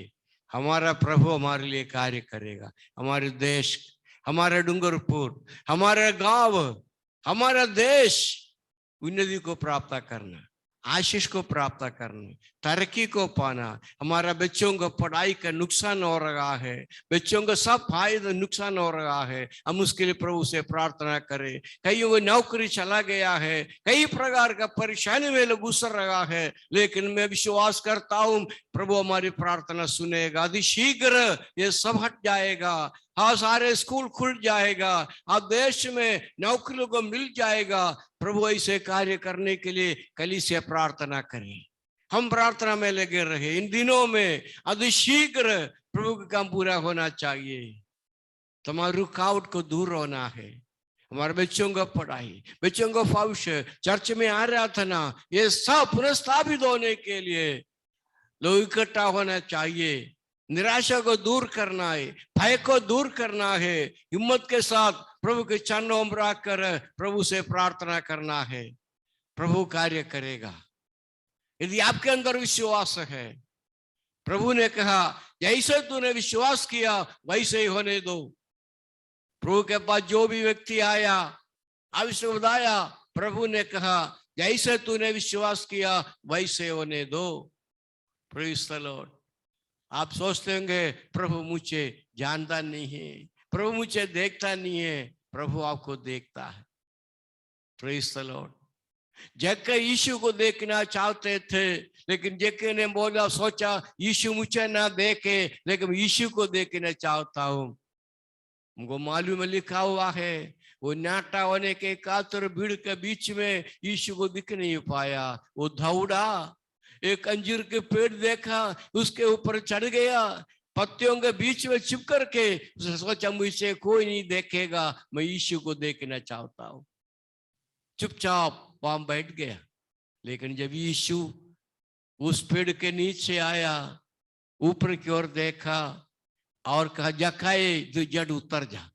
Speaker 3: हमारा प्रभु हमारे लिए कार्य करेगा। हमारे देश, हमारा डूंगरपुर, हमारा गांव, हमारा देश उन्नति को प्राप्त करना, आशीष को प्राप्त करना, तरक्की को पाना। हमारा बच्चों को पढ़ाई का नुकसान हो रहा है, बच्चों को सब फायदा नुकसान हो रहा है, हम उसके लिए प्रभु से प्रार्थना करें। कहीं वो नौकरी चला गया है, कई प्रकार का परेशानी में लोग गुजर रहा है, लेकिन मैं विश्वास करता हूँ प्रभु हमारी प्रार्थना सुनेगा। अति शीघ्र ये सब हट जाएगा। हाँ, सारे स्कूल खुल जाएगा, आप देश में नौकरियों को मिल जाएगा। प्रभु ऐसे कार्य करने के लिए कलीसिया प्रार्थना करें, हम प्रार्थना में लगे रहे। इन दिनों में अति शीघ्र प्रभु का काम पूरा होना चाहिए। तुम्हारी रुकावट को दूर होना है। हमारे बच्चों का पढ़ाई, बच्चों का भविष्य, चर्च में आ रहा था ना, ये सब पुनर्स्थापित होने के लिए लोग इकट्ठा होना चाहिए। निराशा को दूर करना है, भय को दूर करना है, हिम्मत के साथ प्रभु के चरणों में आकर प्रभु से प्रार्थना करना है, प्रभु कार्य करेगा। यदि आपके अंदर विश्वास है, प्रभु ने कहा जैसे तूने विश्वास किया वैसे ही होने दो। प्रभु के पास जो भी व्यक्ति आया, आवश्यक बताया, प्रभु ने कहा जैसे तूने विश्वास किया वैसे होने दो। Praise the Lord. आप सोचते होंगे प्रभु मुझे जानता नहीं है, प्रभु मुझे देखता नहीं है। प्रभु आपको देखता है। Praise the Lord. जक्कई यीशु को देखना चाहते थे, लेकिन जक्कई ने बोला, सोचा यीशु मुझे ना देखे, लेकिन यीशु को देखना चाहता हूं। हमको मालूम लिखा हुआ है, वो नाटा होने के कातर भीड़ के बीच में यीशु को दिख नहीं पाया। वो दौड़ा, एक अंजीर के पेड़ देखा, उसके ऊपर चढ़ गया, पत्तियों के बीच में छिप करके उसने सोचा मुझसे कोई नहीं देखेगा, मैं यीशु को देखना चाहता हूं। चुपचाप वहां बैठ गया। लेकिन जब यीशु उस पेड़ के नीचे आया, ऊपर की ओर देखा और कहा, जक्कई तू जड़ उतर जा,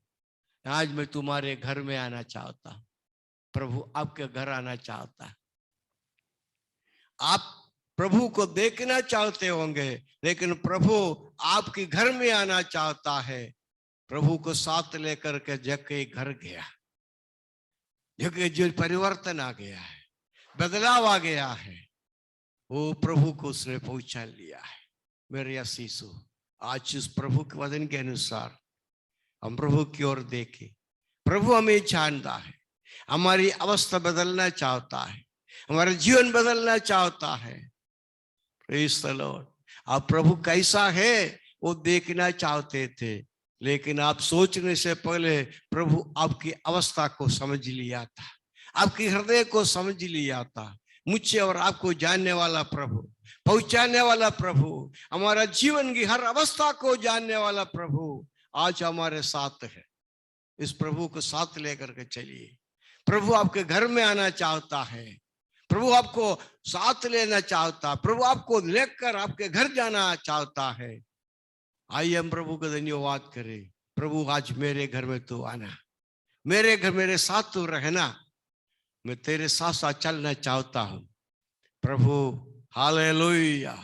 Speaker 3: आज मैं तुम्हारे घर में आना चाहता हूं। प्रभु आपके घर आना चाहता है। आप प्रभु को देखना चाहते होंगे, लेकिन प्रभु आपके घर में आना चाहता है। प्रभु को साथ लेकर के जक्कई घर गया। जगह जो परिवर्तन आ गया है, बदलाव आ गया है, वो प्रभु को उसने पहुंचा लिया है। मेरे आशीषों, आज उस प्रभु के वचन के अनुसार हम प्रभु की ओर देखें। प्रभु हमें जानता है, हमारी अवस्था बदलना चाहता है, हमारा जीवन बदलना चाहता है। Praise the Lord. आप प्रभु कैसा है वो देखना चाहते थे, लेकिन आप सोचने से पहले प्रभु आपकी अवस्था को समझ लिया था, आपके हृदय को समझ लिया था। मुझे और आपको जानने वाला प्रभु, पहुंचाने वाला प्रभु, हमारा जीवन की हर अवस्था को जानने वाला प्रभु आज हमारे साथ है। इस प्रभु को साथ लेकर के चलिए। प्रभु आपके घर में आना चाहता है, प्रभु आपको साथ लेना चाहता, प्रभु आपको लेकर आपके घर जाना चाहता है। आइए हम प्रभु का धन्यवाद करें। प्रभु आज मेरे घर में तू आना, मेरे घर मेरे साथ तू रहना, मैं तेरे साथ साथ चलना चाहता हूं। प्रभु हालेलुया,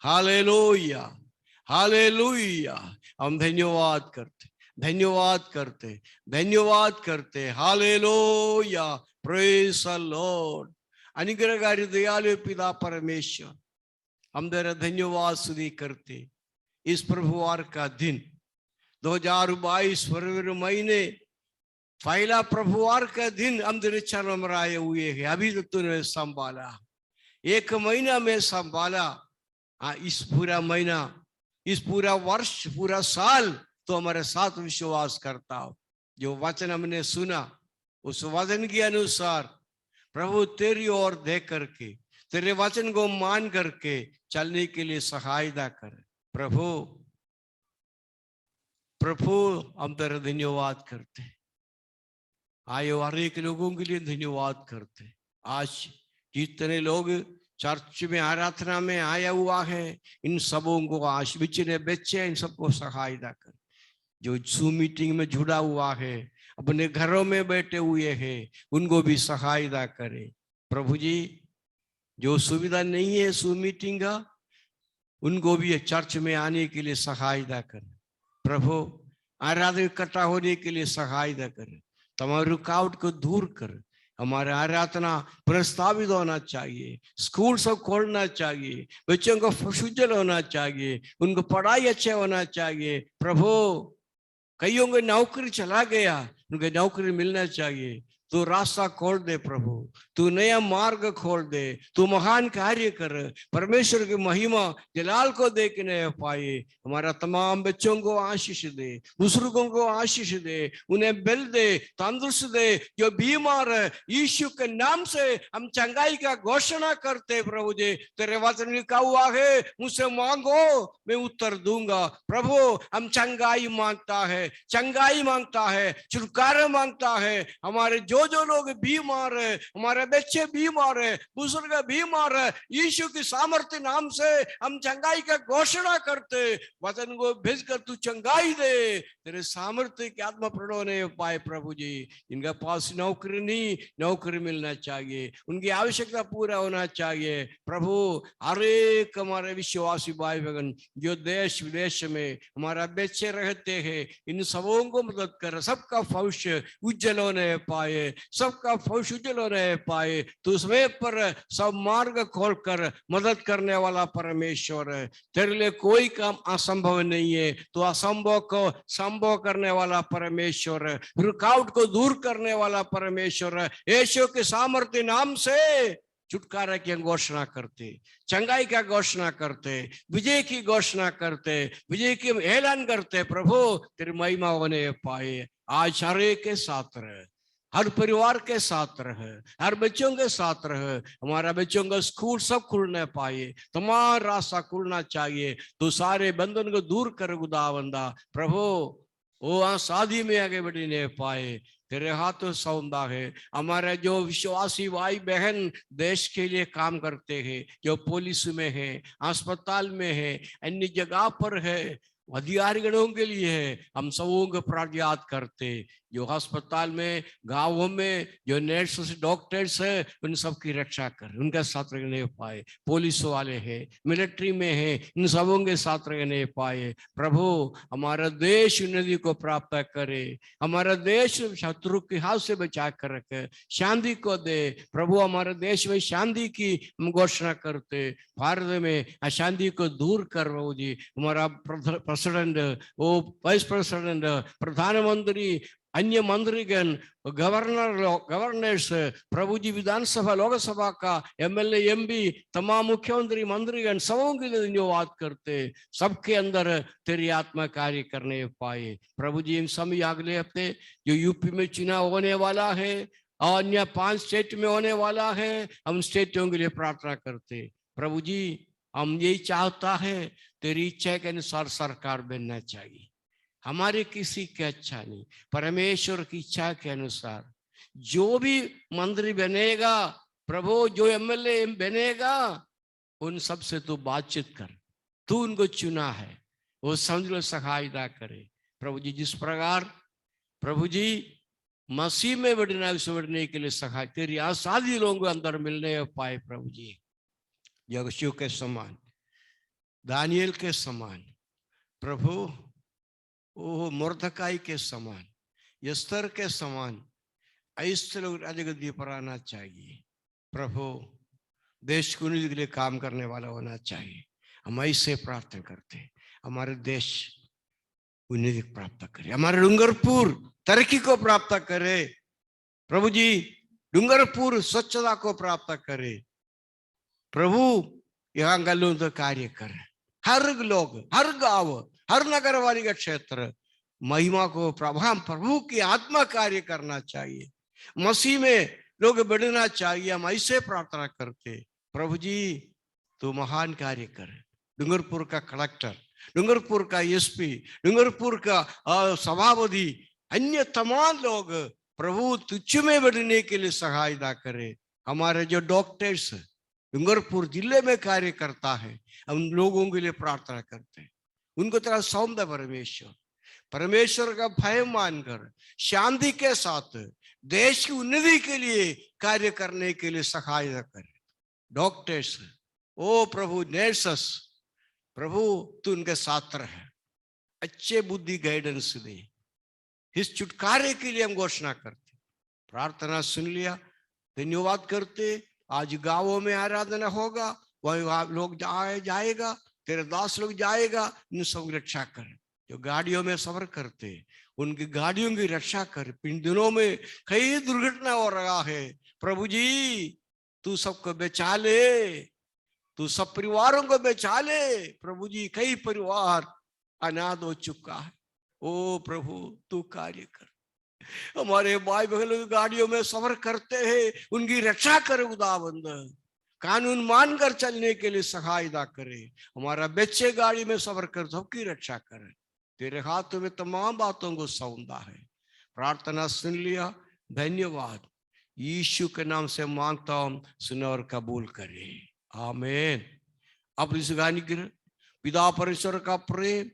Speaker 3: हालेलुया, हालेलुया। हम धन्यवाद करते, धन्यवाद करते, धन्यवाद करते। Hallelujah, praise the Lord. अनुग्रहकारी दयालु पिता परमेश्वर, हम तेरा धन्यवाद स्तुति करते। इस प्रभुवार का दिन 2022 फरवरी महीने पहला प्रभुवार का दिन हम तेरे चरणों में आए हुए हैं। अभी तक तूने संभाला, एक महीना में संभाला। इस पूरा महीना, इस पूरा वर्ष, पूरा साल तो हमारे साथ विश्वास करता हो। जो वचन हमने सुना, उस वचन के अनुसार प्रभु तेरी ओर देख करके, तेरे वचन को मान करके चलने के लिए सहायता कर। प्रभु, प्रभु हम तेरा धन्यवाद करते। आए हर एक लोगों के लिए धन्यवाद करते। आज जितने लोग चर्च में आराधना में आया हुआ है, इन सबों को आज बिचने बच्चे, इन सबको सहायता कर। जो जूम मीटिंग में जुड़ा हुआ है, अपने घरों में बैठे हुए हैं, उनको भी सहायता करे। प्रभु जी, जो सुविधा नहीं है जूम मीटिंग का, उनको भी चर्च में आने के लिए सहायता कर। प्रभु आराधना इकट्ठा होने के लिए सहायता कर। तमाम रुकावट को दूर कर। हमारा आराधना प्रस्तावित होना चाहिए, स्कूल सब खोलना चाहिए, बच्चों को सुजल होना चाहिए, उनको पढ़ाई अच्छा होना चाहिए। प्रभु, कईयों को नौकरी चला गया, उनको नौकरी मिलना चाहिए। तू रास्ता खोल दे प्रभु, तू नया मार्ग खोल दे, तू महान कार्य कर। परमेश्वर की महिमा जलाल को देखने पाए। हमारा तमाम बच्चों को आशीष दे, बुजुर्गों को आशीष दे, उन्हें बल दे, तंदुरुस्त दे। जो बीमार है, यीशु के नाम से हम चंगाई का घोषणा करते। प्रभु जी, तेरे वचन लिखा हुआ है, मुझसे मांगो मैं उत्तर दूंगा। प्रभु, हम चंगाई मांगता है, चंगाई मांगता है, छुटकारा मांगता है। हमारे जो जो लोग बीमार है, हमारे बच्चे बीमार है, बुजुर्ग बीमार है, यीशु की सामर्थ्य नाम से हम चंगाई का घोषणा करते। वचन को भेजकर तू चंगाई दे, तेरे सामर्थ्य की आत्मा प्रण होने पाए। प्रभु जी, इनके पास नौकरी नहीं, नौकरी मिलना चाहिए, उनकी आवश्यकता पूरा होना चाहिए। प्रभु, हर एक हमारे विश्वासी भाई बहन जो देश विदेश में हमारा बच्चे रहते हैं, इन सबों को मदद कर, सबका भविष्य उज्जवल होने पाए, सबका भविष्य उज्जवल होने पाए। तो उसमें पर सब मार्ग खोलकर मदद करने वाला परमेश्वर है। तेरे लिए कोई काम असंभव नहीं है। तो असंभव को संभव करने वाला परमेश्वर है, रुकावट को दूर करने वाला परमेश्वर है। यीशु के सामर्थ्य नाम से छुटकारा की घोषणा करते, चंगाई का घोषणा करते, विजय की घोषणा करते, विजय की ऐलान करते। प्रभु, तेरी महिमा होने पाए। आज हर एक के साथ रहे, हर परिवार के साथ रहे, हर बच्चों के साथ रहे। हमारा बच्चों का स्कूल सब खुलने पाए, तमाम रास्ता खुलना चाहिए। तो सारे बंधन को दूर कर खुदावंदा। प्रभु, वो शादी में आगे बढ़ने पाए, तेरे हाथों सौंदा है। हमारे जो विश्वासी भाई बहन देश के लिए काम करते हैं, जो पुलिस में है, अस्पताल में है, अन्य जगह पर है, अधिकारियों के लिए है, हम सबों को प्रार्थना करते। जो अस्पताल में, गांवों में जो नर्स डॉक्टर्स है, उन सब की रक्षा कर, उनका साथ रहने पाए। पुलिस वाले हैं, मिलिट्री में है, इन सबों के साथ रहने पाए। प्रभु, हमारा देश उन्नति को प्राप्त करे, हमारा देश शत्रु के हाथ से बचा कर रखे, शांति को दे। प्रभु, हमारे देश में शांति की हम घोषणा करते। भारत में अशांति को दूर कर प्रभु जी। हमारा प्रेसिडेंट, वो वाइस प्रेसिडेंट, प्रधानमंत्री, अन्य मंत्रीगण, गवर्नर्स, प्रभु जी, विधानसभा लोकसभा का एमएलए एमपी, तमाम मुख्यमंत्री मंत्रीगण, सबों के लिए धन्यवाद करते। सबके अंदर तेरी आत्मा कार्य करने पाए। प्रभु जी, इन समय अगले हफ्ते जो यूपी में चुनाव होने वाला है और अन्य 5 स्टेट में होने वाला है, हम स्टेटों के लिए प्रार्थना करते। प्रभु जी, हम यही चाहता है, तेरी इच्छा के अनुसार सरकार बनना चाहिए। हमारे किसी की इच्छा नहीं, परमेश्वर की इच्छा के अनुसार जो भी मंत्री बनेगा, प्रभु, जो एमएलए बनेगा, उन सब से तू बातचीत कर। तू उनको चुना है, वो समझ लो, सहायता करे। प्रभु जी, जिस प्रकार प्रभु जी मसीह में बढ़ना, उसे बढ़ने के लिए सहाय तेरी आसादी लोगों को अंदर मिलने पाए। प्रभु जी, यहोशू के समान, दानियल के समान, प्रभु, ओ मुर्दकाई के समान, यस्तर के समान, ऐसे लोग राजगद्दी पर आना चाहिए। प्रभु, देश को उन्नति के लिए काम करने वाला होना चाहिए। हम ऐसे प्रार्थना करते, हमारे देश उन्नति प्राप्त करे, हमारे डूंगरपुर तरक्की को प्राप्त करे। प्रभु जी, डूंगरपुर स्वच्छता को प्राप्त करे। प्रभु, यहाँ गलों तो कार्य करे, हर लोग, हर गांव, हर नगर वाली का क्षेत्र महिमा को प्रभु की आत्मा कार्य करना चाहिए। मसीह में लोग बढ़ना चाहिए। हम ऐसे प्रार्थना करते। प्रभु जी, तो महान कार्य करे। डूंगरपुर का कलेक्टर, डूंगरपुर का एसपी, डूंगरपुर का सभापति, अन्य तमाम लोग प्रभु तुच्छ में बढ़ने के लिए सहायता करे। हमारे जो डॉक्टर्स डूंगरपुर जिले में कार्य करता है, हम लोगों के लिए प्रार्थना करते हैं। उनको तरह सौंदर्य परमेश्वर, परमेश्वर का भय मानकर शांति के साथ देश की उन्नति के लिए कार्य करने के लिए सहायता करे। डॉक्टर्स, ओ प्रभु, नर्सेस, प्रभु तू उनके साथ रहे, अच्छे बुद्धि गाइडेंस दे। इस छुटकारे के लिए हम घोषणा करते। प्रार्थना सुन लिया, धन्यवाद करते। आज गांवों में आराधना होगा, वही लोग जाएगा, तेरे दास लोग जाएगा, इन सब की रक्षा कर। जो गाड़ियों में सफर करते, उनकी गाड़ियों की रक्षा कर। इन दिनों में कई दुर्घटना हो रहा है। प्रभु जी, तू सबको बचा ले, तू सब परिवारों को बचा ले। प्रभु जी, कई परिवार अनाथ हो चुका है। ओ प्रभु, तू कार्य कर। हमारे भाई बहन गाड़ियों में सफर करते हैं, उनकी रक्षा कर खुदावंद। कानून मानकर चलने के लिए सहायता करे। हमारा बच्चे गाड़ी में सफर कर, सबकी रक्षा करे। तेरे हाथों में तमाम बातों को सौंदा है। प्रार्थना सुन लिया, धन्यवाद। यीशु के नाम से मांगता हूं, सुने और कबूल करे। आमीन। अब इस गाने की पिता परमेश्वर का प्रेम,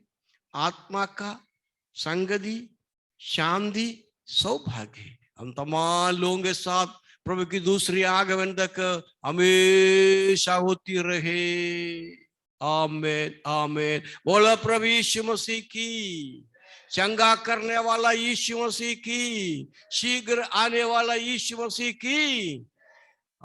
Speaker 3: आत्मा का संगति, शांति, सौभाग्य हम तमाम लोगों के साथ प्रभु की दूसरी आगमन तक हमेशा होती रहे। आमीन आमीन। बोलो प्रभु यीशु मसीह की। चंगा करने वाला यीशु मसीह की। शीघ्र आने वाला यीशु मसीह की।